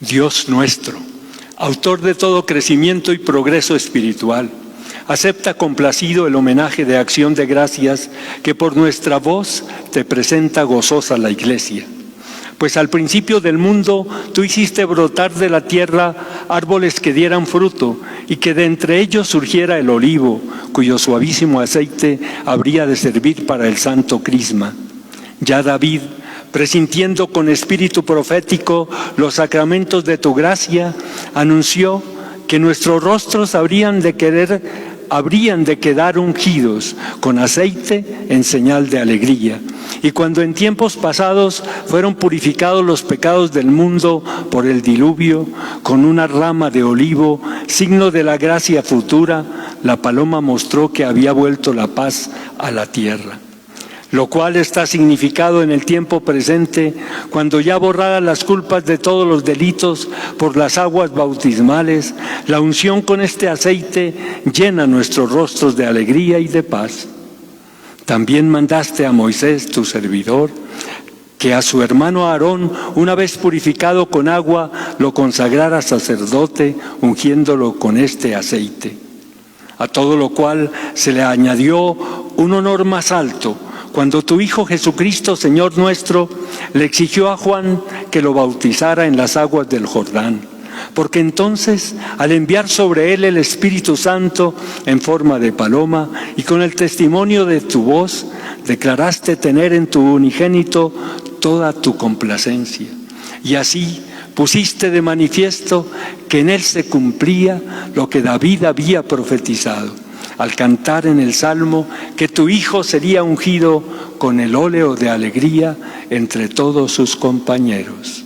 Dios nuestro, autor de todo crecimiento y progreso espiritual, acepta complacido el homenaje de acción de gracias que por nuestra voz te presenta gozosa la Iglesia. Pues al principio del mundo tú hiciste brotar de la tierra árboles que dieran fruto y que de entre ellos surgiera el olivo, cuyo suavísimo aceite habría de servir para el santo crisma. Ya David, presintiendo con espíritu profético los sacramentos de tu gracia, anunció que nuestros rostros habrían de quedar ungidos con aceite en señal de alegría. Y cuando en tiempos pasados fueron purificados los pecados del mundo por el diluvio, con una rama de olivo, signo de la gracia futura, la paloma mostró que había vuelto la paz a la tierra. Lo cual está significado en el tiempo presente, cuando ya borradas las culpas de todos los delitos por las aguas bautismales, la unción con este aceite llena nuestros rostros de alegría y de paz. También mandaste a Moisés, tu servidor, que a su hermano Aarón, una vez purificado con agua, lo consagrara sacerdote, ungiéndolo con este aceite. A todo lo cual se le añadió un honor más alto, cuando tu Hijo Jesucristo, Señor nuestro, le exigió a Juan que lo bautizara en las aguas del Jordán. Porque entonces, al enviar sobre él el Espíritu Santo en forma de paloma y con el testimonio de tu voz, declaraste tener en tu unigénito toda tu complacencia. Y así pusiste de manifiesto que en él se cumplía lo que David había profetizado, al cantar en el Salmo que tu Hijo sería ungido con el óleo de alegría entre todos sus compañeros.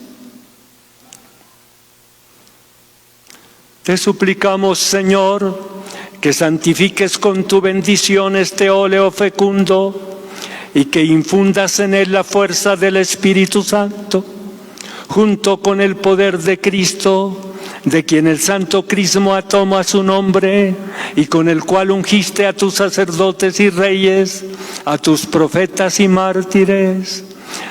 Te suplicamos, Señor, que santifiques con tu bendición este óleo fecundo y que infundas en él la fuerza del Espíritu Santo, junto con el poder de Cristo, de quien el santo crisma toma su nombre y con el cual ungiste a tus sacerdotes y reyes, a tus profetas y mártires.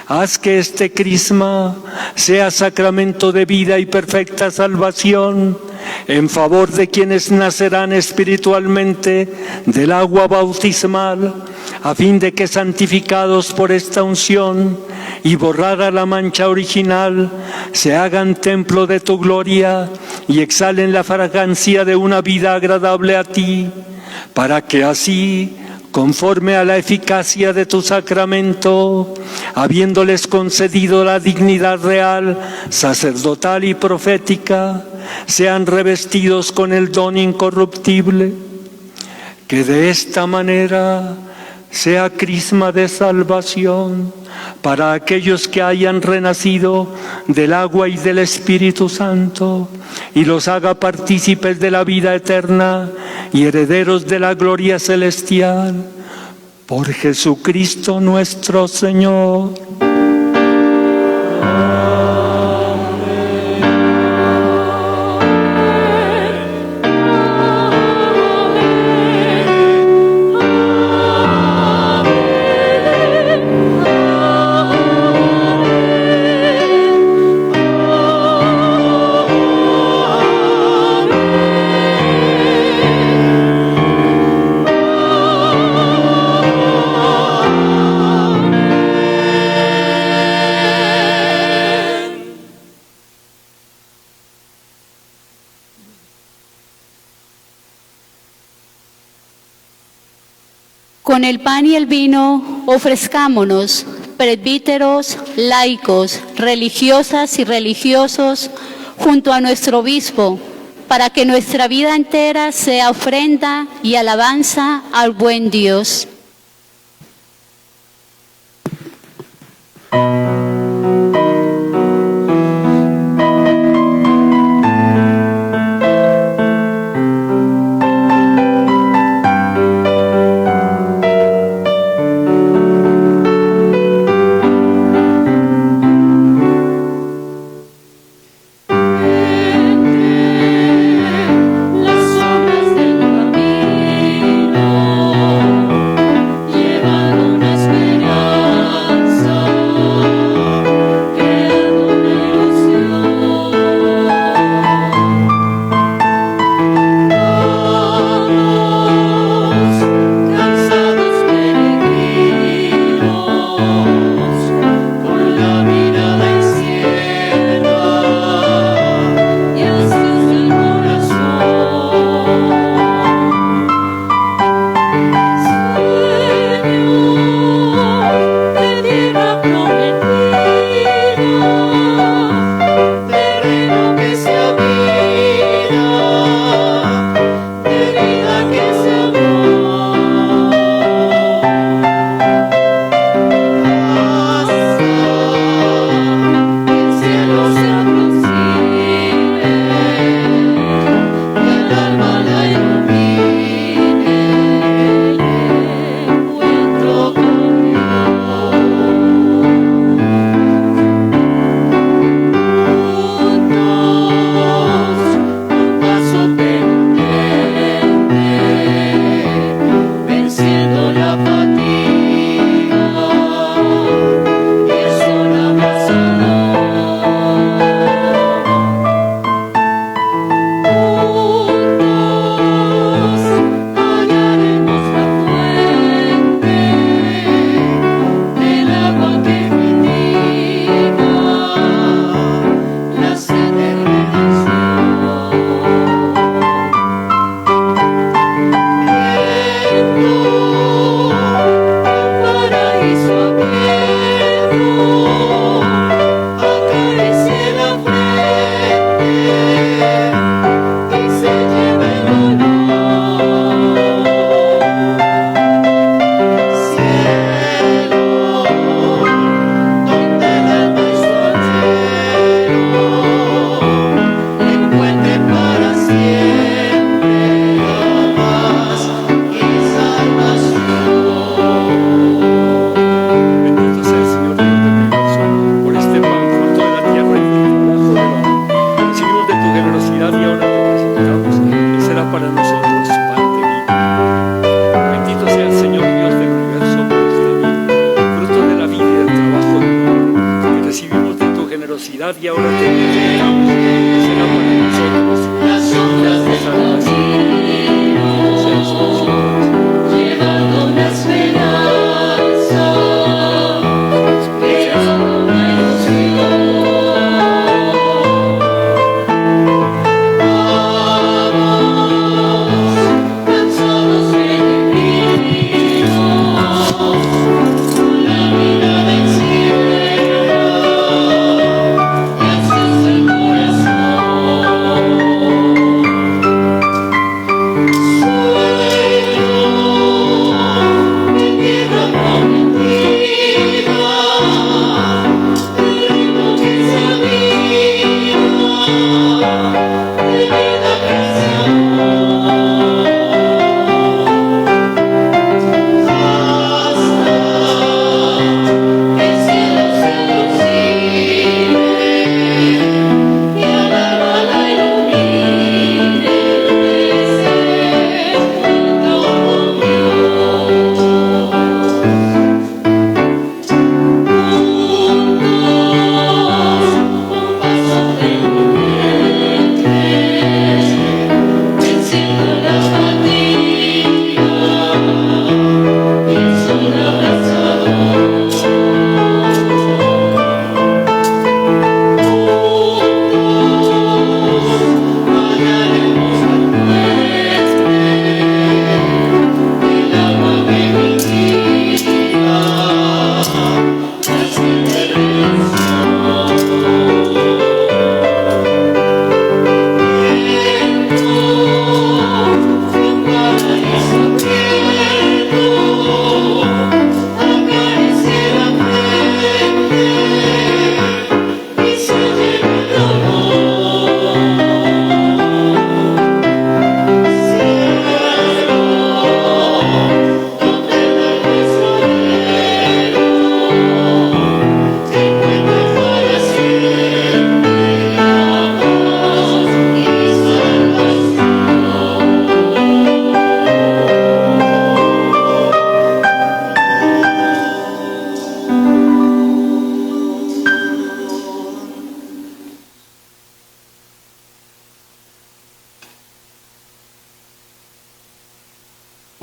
Haz que este crisma sea sacramento de vida y perfecta salvación en favor de quienes nacerán espiritualmente del agua bautismal, a fin de que santificados por esta unción y borrada la mancha original, se hagan templo de tu gloria y exhalen la fragancia de una vida agradable a ti, para que así, conforme a la eficacia de tu sacramento, habiéndoles concedido la dignidad real, sacerdotal y profética, sean revestidos con el don incorruptible, que de esta manera sea crisma de salvación para aquellos que hayan renacido del agua y del Espíritu Santo, y los haga partícipes de la vida eterna y herederos de la gloria celestial. Por Jesucristo nuestro Señor. Con el pan y el vino ofrezcámonos, presbíteros, laicos, religiosas y religiosos, junto a nuestro obispo, para que nuestra vida entera sea ofrenda y alabanza al buen Dios. Las sombras del camino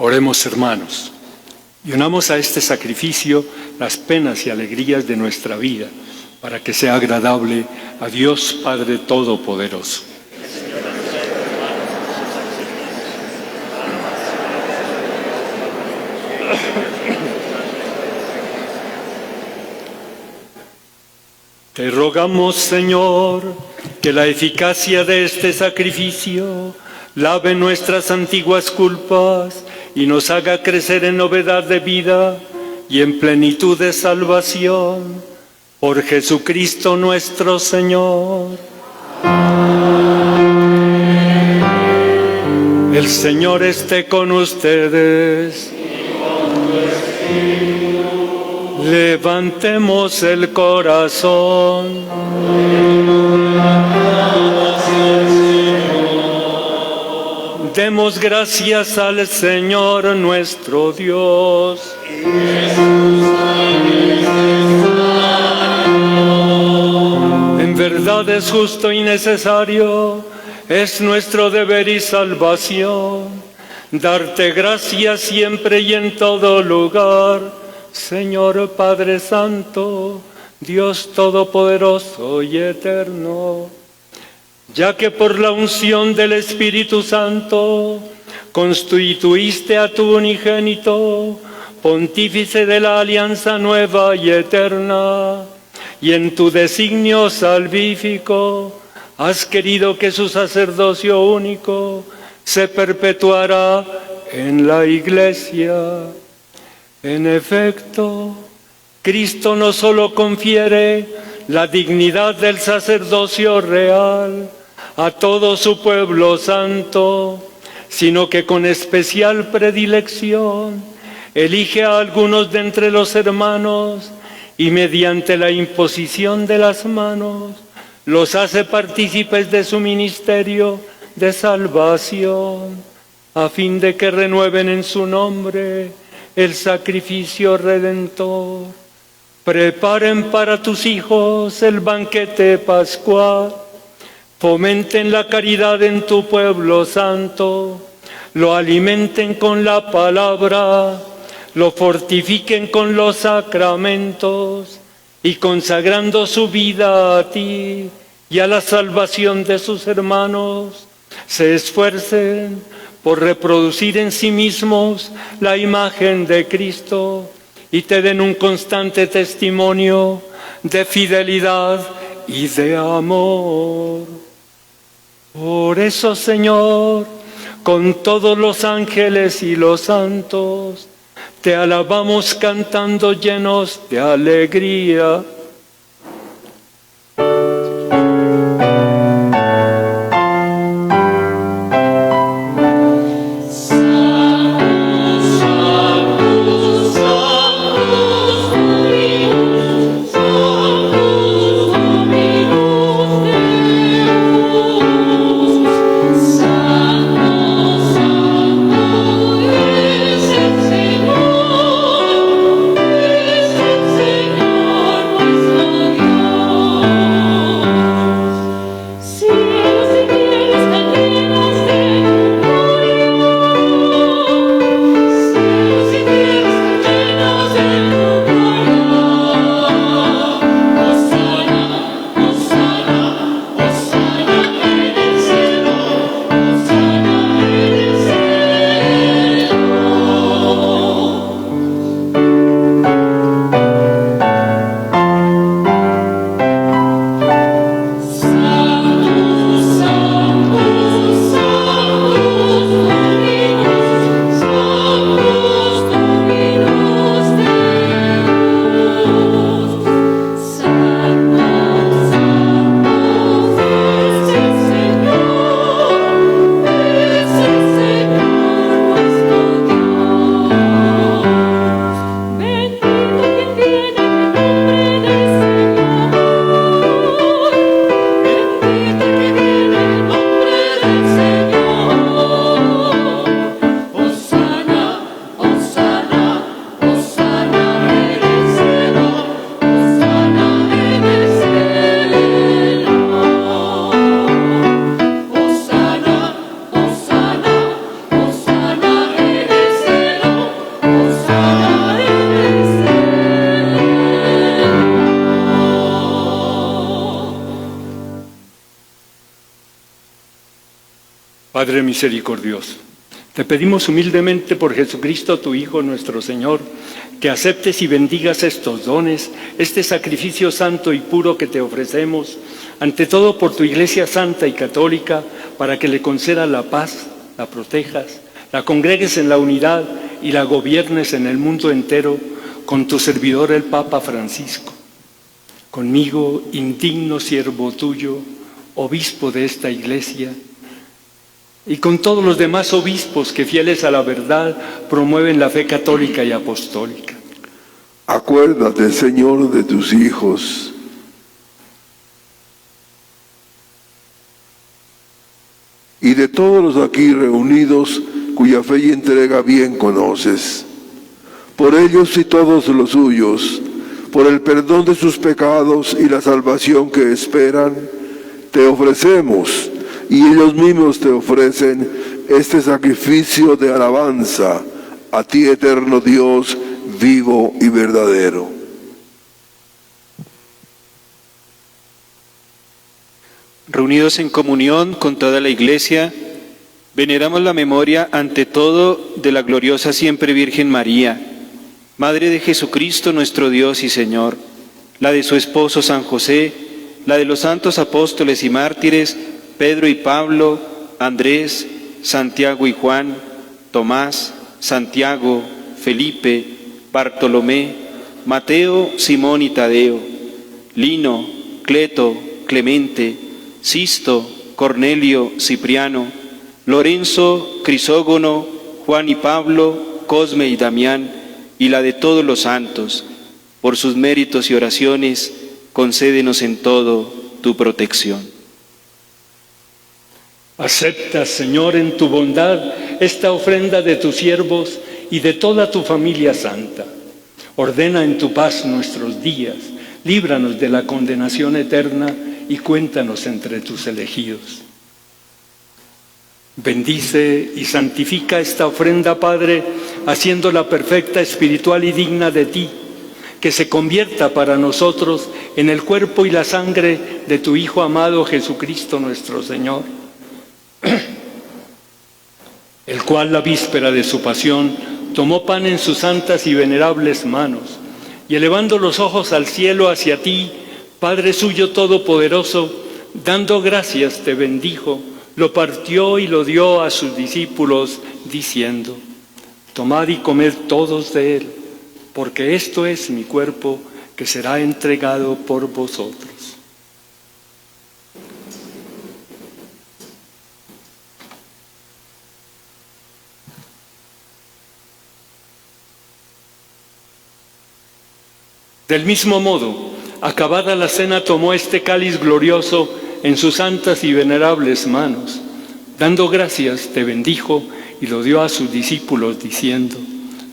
Oremos, hermanos, y unamos a este sacrificio las penas y alegrías de nuestra vida, para que sea agradable a Dios Padre Todopoderoso. Te rogamos, Señor, que la eficacia de este sacrificio lave nuestras antiguas culpas y nos haga crecer en novedad de vida y en plenitud de salvación. Por Jesucristo nuestro Señor. El Señor esté con ustedes. Levantemos el corazón. Demos gracias al Señor nuestro Dios. En verdad es justo y necesario, es nuestro deber y salvación, darte gracias siempre y en todo lugar, Señor Padre Santo, Dios Todopoderoso y Eterno, ya que por la unción del Espíritu Santo constituiste a tu unigénito pontífice de la alianza nueva y eterna, y en tu designio salvífico has querido que su sacerdocio único se perpetuara en la Iglesia. En efecto, Cristo no solo confiere la dignidad del sacerdocio real a todo su pueblo santo, sino que con especial predilección elige a algunos de entre los hermanos y mediante la imposición de las manos los hace partícipes de su ministerio de salvación, a fin de que renueven en su nombre el sacrificio redentor. Preparen para tus hijos el banquete pascual, fomenten la caridad en tu pueblo santo, lo alimenten con la palabra, lo fortifiquen con los sacramentos y consagrando su vida a ti y a la salvación de sus hermanos, se esfuercen por reproducir en sí mismos la imagen de Cristo y te den un constante testimonio de fidelidad y de amor. Por eso, Señor, con todos los ángeles y los santos, te alabamos cantando llenos de alegría. Señor Padre misericordioso, te pedimos humildemente por Jesucristo, tu Hijo, nuestro Señor, que aceptes y bendigas estos dones, este sacrificio santo y puro que te ofrecemos, ante todo por tu Iglesia santa y católica, para que le conceda la paz, la protejas, la congregues en la unidad y la gobiernes en el mundo entero con tu servidor el Papa Francisco. Conmigo, indigno siervo tuyo, obispo de esta Iglesia, y con todos los demás obispos que, fieles a la verdad, promueven la fe católica y apostólica. Acuérdate, Señor, de tus hijos. Y de todos los aquí reunidos, cuya fe y entrega bien conoces. Por ellos y todos los suyos, por el perdón de sus pecados y la salvación que esperan, te ofrecemos, y ellos mismos te ofrecen este sacrificio de alabanza a ti, eterno Dios, vivo y verdadero. Reunidos en comunión con toda la Iglesia, veneramos la memoria ante todo de la gloriosa siempre Virgen María, Madre de Jesucristo nuestro Dios y Señor, la de su esposo San José, la de los santos apóstoles y mártires, Pedro y Pablo, Andrés, Santiago y Juan, Tomás, Santiago, Felipe, Bartolomé, Mateo, Simón y Tadeo, Lino, Cleto, Clemente, Sisto, Cornelio, Cipriano, Lorenzo, Crisógono, Juan y Pablo, Cosme y Damián, y la de todos los santos. Por sus méritos y oraciones, concédenos en todo tu protección. Acepta, Señor, en tu bondad esta ofrenda de tus siervos y de toda tu familia santa. Ordena en tu paz nuestros días, líbranos de la condenación eterna y cuéntanos entre tus elegidos. Bendice y santifica esta ofrenda, Padre, haciéndola perfecta, espiritual y digna de ti, que se convierta para nosotros en el cuerpo y la sangre de tu Hijo amado Jesucristo nuestro Señor, el cual la víspera de su pasión tomó pan en sus santas y venerables manos, y elevando los ojos al cielo hacia ti, Padre suyo todopoderoso, dando gracias te bendijo, lo partió y lo dio a sus discípulos, diciendo: tomad y comed todos de él, porque esto es mi cuerpo que será entregado por vosotros. Del mismo modo, acabada la cena, tomó este cáliz glorioso en sus santas y venerables manos. Dando gracias, te bendijo y lo dio a sus discípulos, diciendo: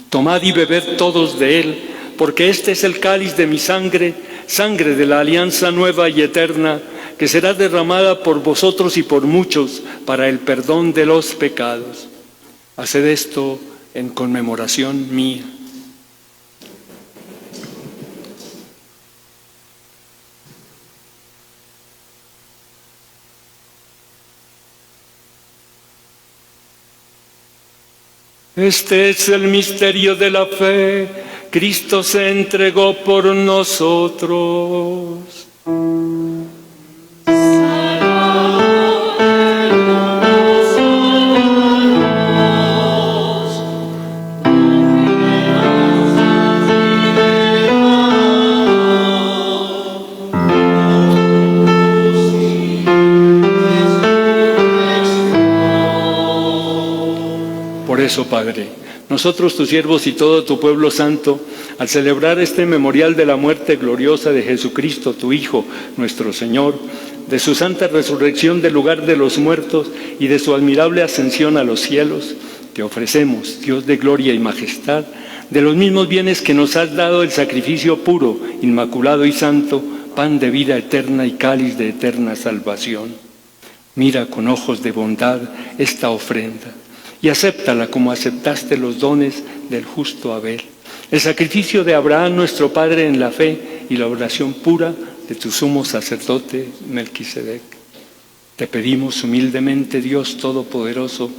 tomad y bebed todos de él, porque este es el cáliz de mi sangre, sangre de la alianza nueva y eterna, que será derramada por vosotros y por muchos para el perdón de los pecados. Haced esto en conmemoración mía. Este es el misterio de la fe. Cristo se entregó por nosotros. Por eso, Padre, nosotros, tus siervos y todo tu pueblo santo, al celebrar este memorial de la muerte gloriosa de Jesucristo, tu Hijo, nuestro Señor, de su santa resurrección del lugar de los muertos y de su admirable ascensión a los cielos, te ofrecemos, Dios de gloria y majestad, de los mismos bienes que nos has dado, el sacrificio puro, inmaculado y santo, pan de vida eterna y cáliz de eterna salvación. Mira con ojos de bondad esta ofrenda y acéptala como aceptaste los dones del justo Abel, el sacrificio de Abraham nuestro padre en la fe y la oración pura de tu sumo sacerdote Melquisedec. Te pedimos humildemente, Dios Todopoderoso,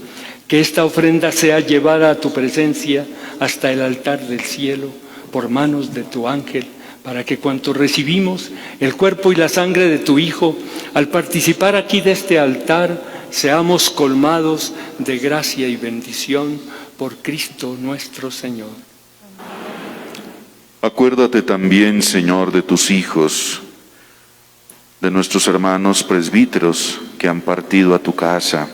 que esta ofrenda sea llevada a tu presencia hasta el altar del cielo por manos de tu ángel, para que cuanto recibimos el cuerpo y la sangre de tu Hijo, al participar aquí de este altar, seamos colmados de gracia y bendición por Cristo nuestro Señor. Acuérdate también, Señor, de tus hijos, de nuestros hermanos presbíteros que han partido a tu casa,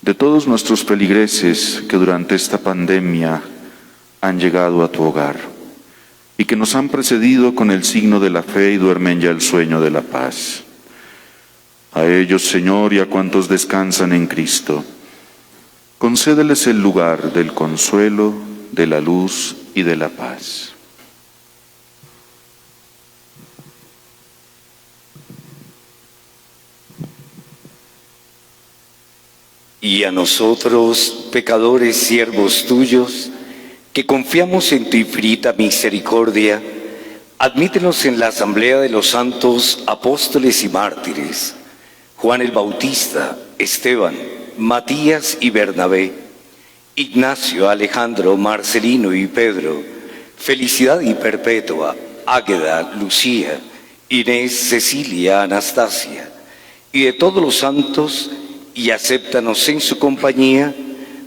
de todos nuestros feligreses que durante esta pandemia han llegado a tu hogar y que nos han precedido con el signo de la fe y duermen ya el sueño de la paz. A ellos, Señor, y a cuantos descansan en Cristo, concédeles el lugar del consuelo, de la luz y de la paz. Y a nosotros, pecadores siervos tuyos, que confiamos en tu infinita misericordia, admítenos en la asamblea de los santos apóstoles y mártires, Juan el Bautista, Esteban, Matías y Bernabé, Ignacio, Alejandro, Marcelino y Pedro, Felicidad y Perpetua, Águeda, Lucía, Inés, Cecilia, Anastasia, y de todos los santos, y acéptanos en su compañía,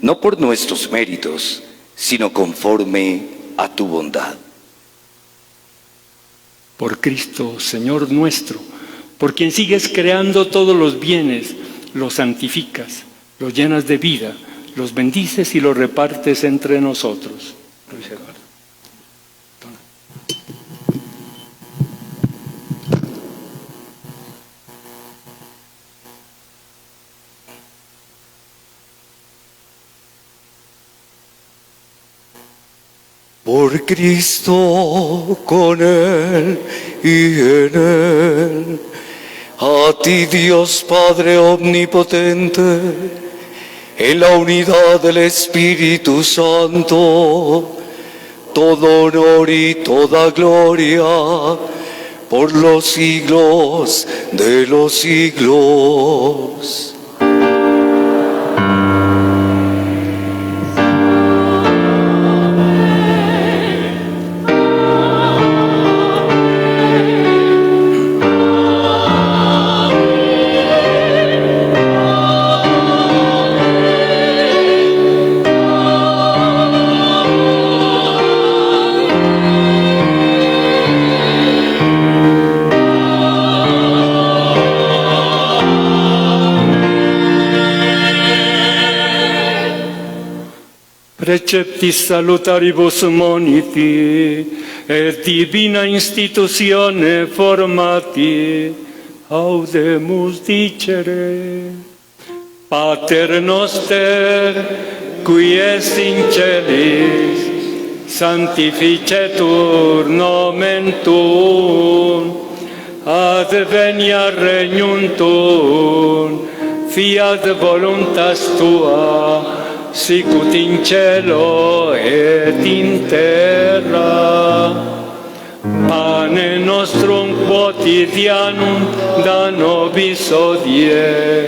no por nuestros méritos, sino conforme a tu bondad. Por Cristo, Señor nuestro, por quien sigues creando todos los bienes, los santificas, los llenas de vida, los bendices y los repartes entre nosotros. Luis Eduardo. Por Cristo, con Él y en Él, a ti Dios Padre Omnipotente, en la unidad del Espíritu Santo, todo honor y toda gloria por los siglos de los siglos. Preceptis salutaribus moniti, et divina institutione formati, audemus dicere. Pater noster, qui es in celis, sanctificetur nomen tuum, adveniat regnum tuum, fiat voluntas tua, sicut in cielo et in terra. Pane nostrum quotidianum da nobis hodie,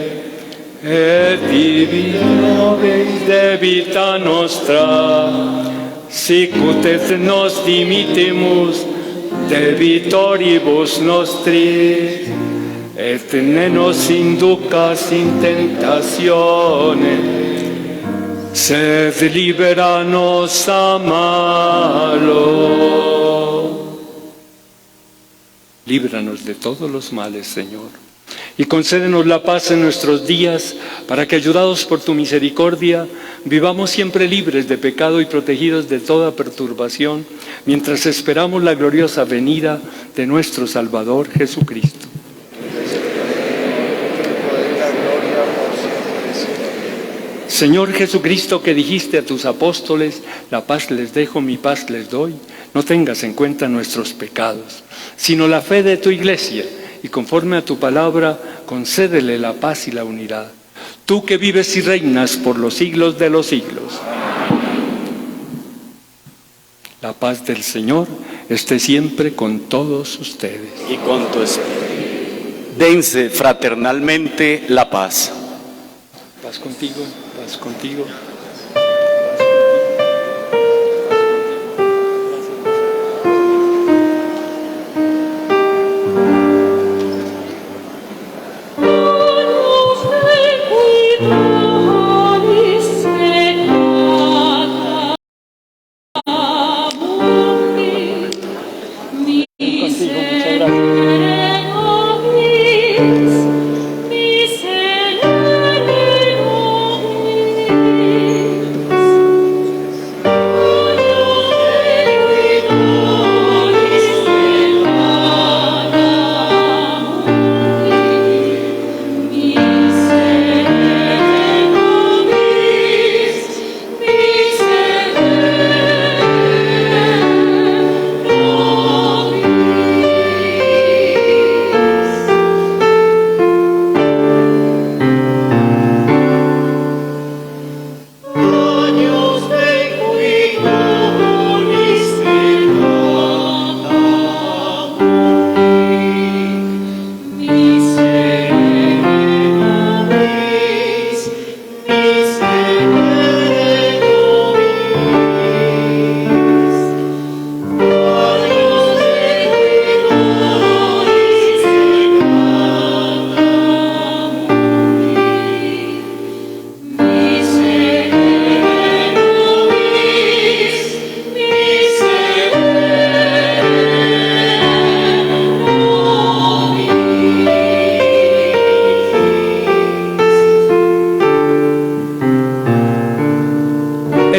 et dimitte nobis debita nostra, sicut et nos dimittimus debitoribus nostris, et ne nos inducas in tentatione, sed liberanos a malo. Líbranos de todos los males, Señor, y concédenos la paz en nuestros días, para que, ayudados por tu misericordia, vivamos siempre libres de pecado y protegidos de toda perturbación, mientras esperamos la gloriosa venida de nuestro Salvador Jesucristo. Señor Jesucristo, que dijiste a tus apóstoles, la paz les dejo, mi paz les doy, no tengas en cuenta nuestros pecados, sino la fe de tu Iglesia, y conforme a tu palabra, concédele la paz y la unidad. Tú que vives y reinas por los siglos de los siglos. La paz del Señor esté siempre con todos ustedes. Y con tu espíritu. dense fraternalmente la paz. Paz contigo, paz contigo.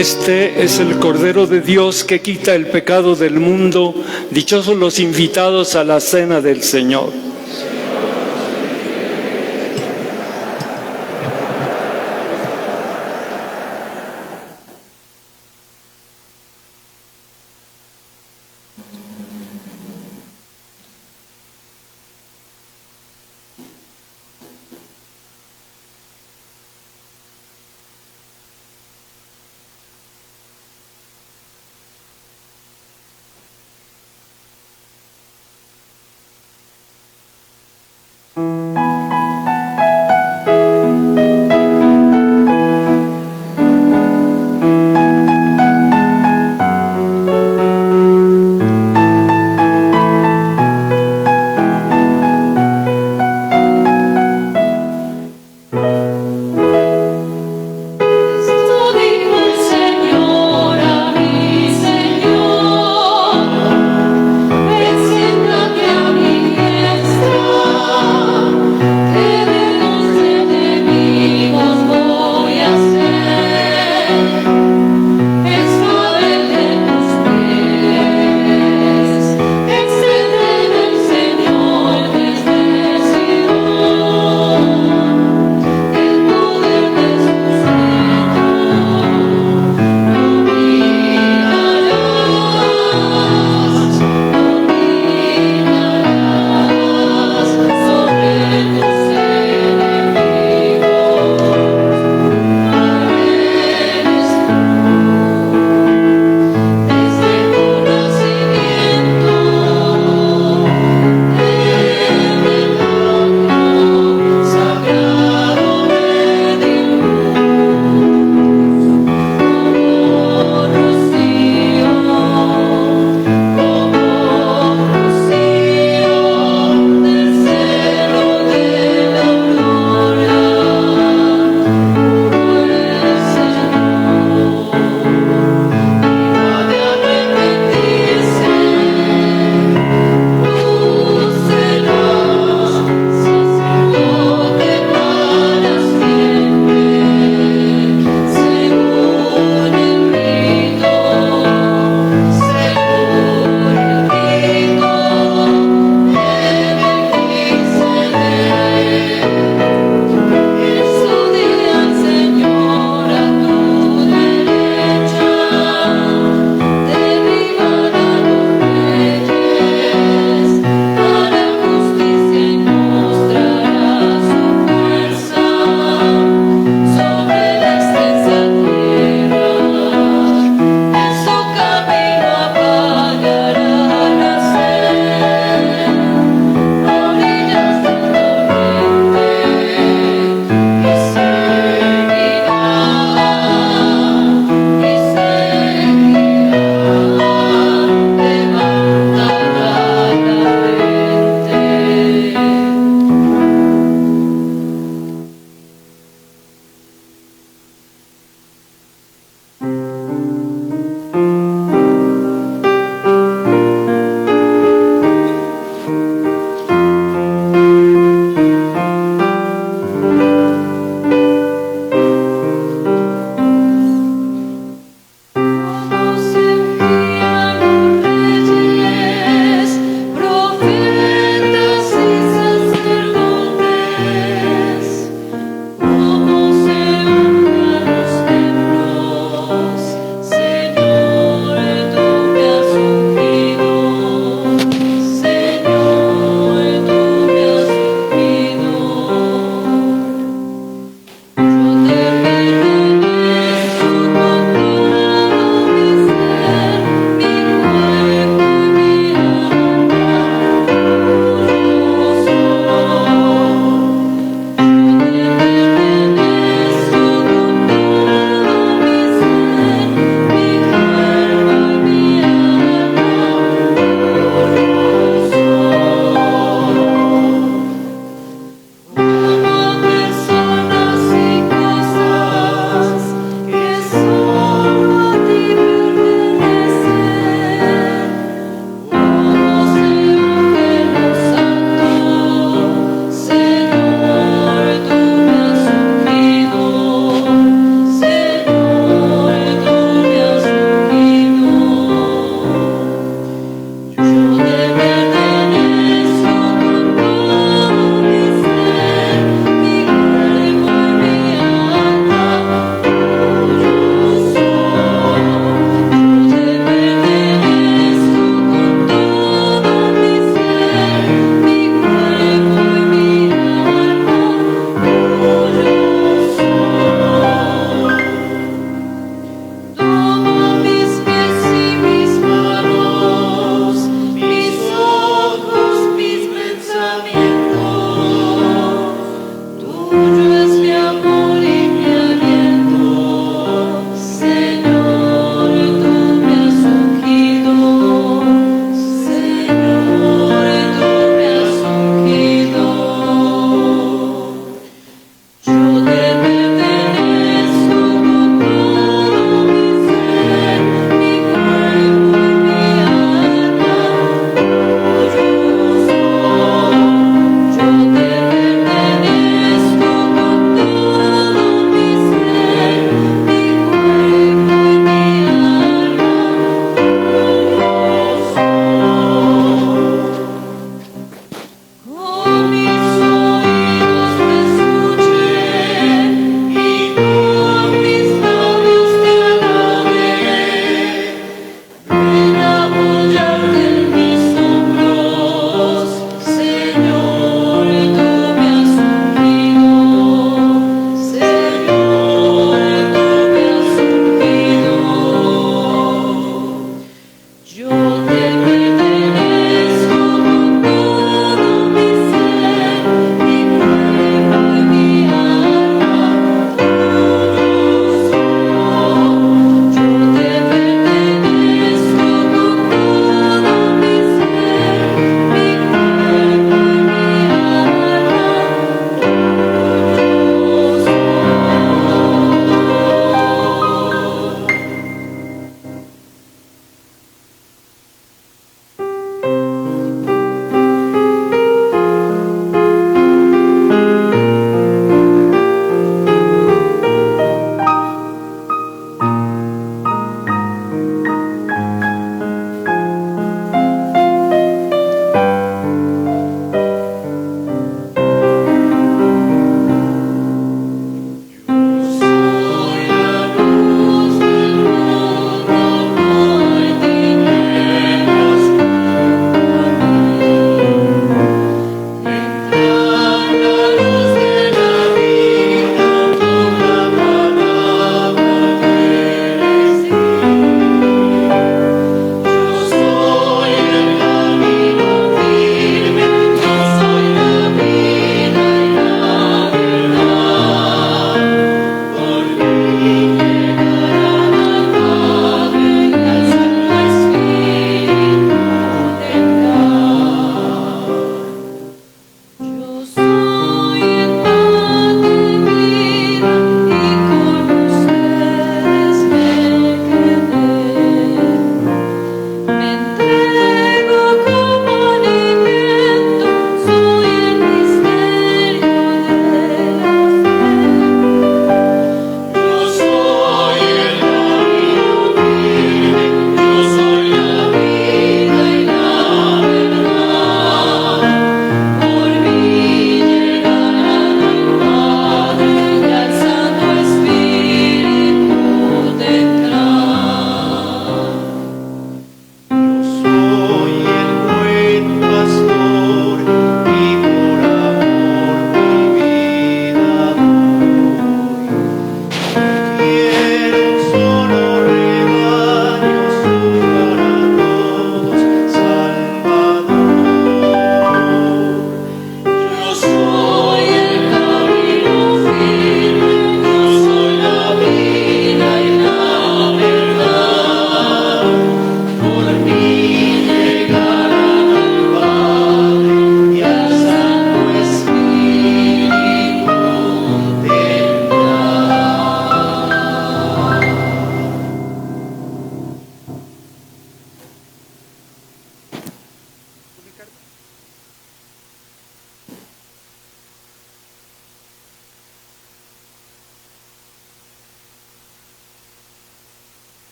Este es el Cordero de Dios que quita el pecado del mundo. Dichosos los invitados a la cena del Señor.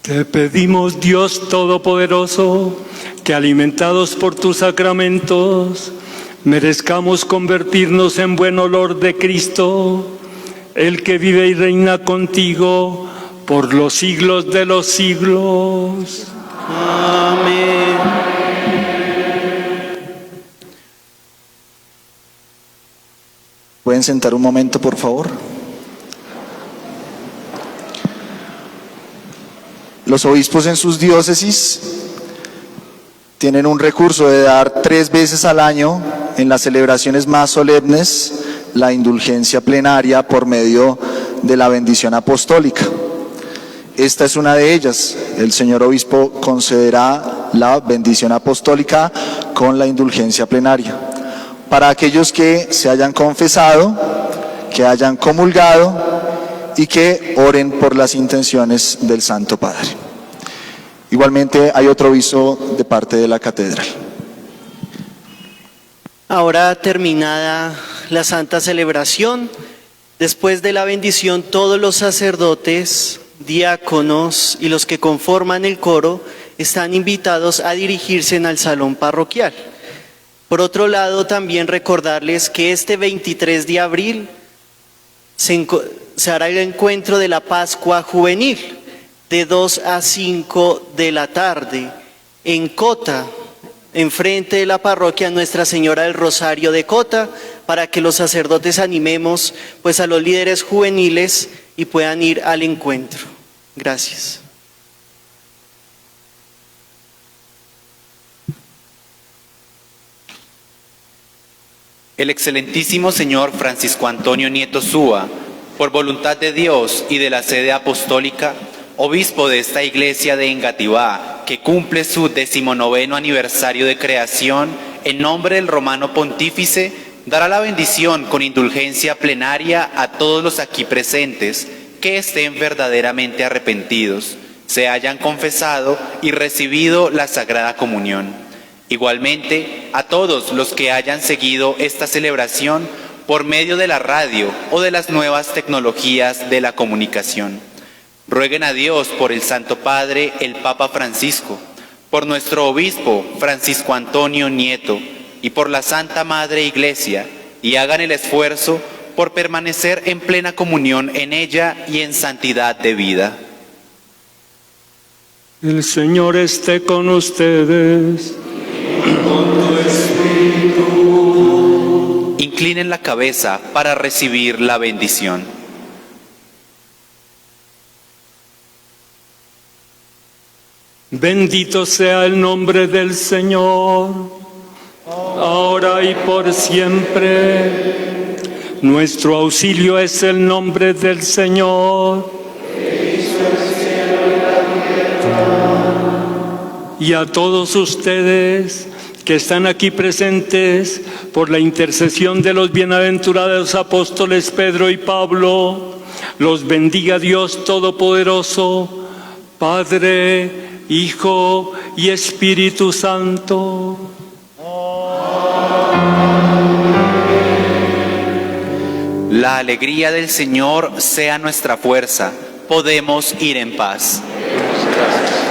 Te pedimos, Dios Todopoderoso, que alimentados por tus sacramentos, merezcamos convertirnos en buen olor de Cristo, el que vive y reina contigo por los siglos de los siglos. Amén. ¿Pueden sentar un momento, por favor? Los obispos en sus diócesis tienen un recurso de dar 3 veces al año, en las celebraciones más solemnes, la indulgencia plenaria por medio de la bendición apostólica. Esta es una de ellas. El señor obispo concederá la bendición apostólica con la indulgencia plenaria para aquellos que se hayan confesado, que hayan comulgado y que oren por las intenciones del Santo Padre. Igualmente hay otro aviso de parte de la catedral. Ahora terminada la santa celebración, después de la bendición, todos los sacerdotes, diáconos y los que conforman el coro están invitados a dirigirse al salón parroquial. Por otro lado, también recordarles que este 23 de abril se hará el encuentro de la Pascua Juvenil de 2 a 5 de la tarde en Cota, enfrente de la parroquia Nuestra Señora del Rosario de Cota, para que los sacerdotes animemos pues a los líderes juveniles y puedan ir al encuentro. Gracias. El excelentísimo señor Francisco Antonio Nieto Súa, por voluntad de Dios y de la sede apostólica, obispo de esta iglesia de Engativá, que cumple su 19º aniversario de creación, en nombre del romano pontífice, dará la bendición con indulgencia plenaria a todos los aquí presentes que estén verdaderamente arrepentidos, se hayan confesado y recibido la Sagrada Comunión. Igualmente, a todos los que hayan seguido esta celebración por medio de la radio o de las nuevas tecnologías de la comunicación. Rueguen a Dios por el Santo Padre, el Papa Francisco, por nuestro obispo Francisco Antonio Nieto y por la Santa Madre Iglesia, y hagan el esfuerzo por permanecer en plena comunión en ella y en santidad de vida. El Señor esté con ustedes. Inclinen la cabeza para recibir la bendición. Bendito sea el nombre del Señor, ahora y por siempre. Nuestro auxilio es el nombre del Señor. Y a todos ustedes que están aquí presentes, por la intercesión de los bienaventurados apóstoles Pedro y Pablo, los bendiga Dios Todopoderoso, Padre, Hijo y Espíritu Santo. La alegría del Señor sea nuestra fuerza. Podemos ir en paz. Gracias.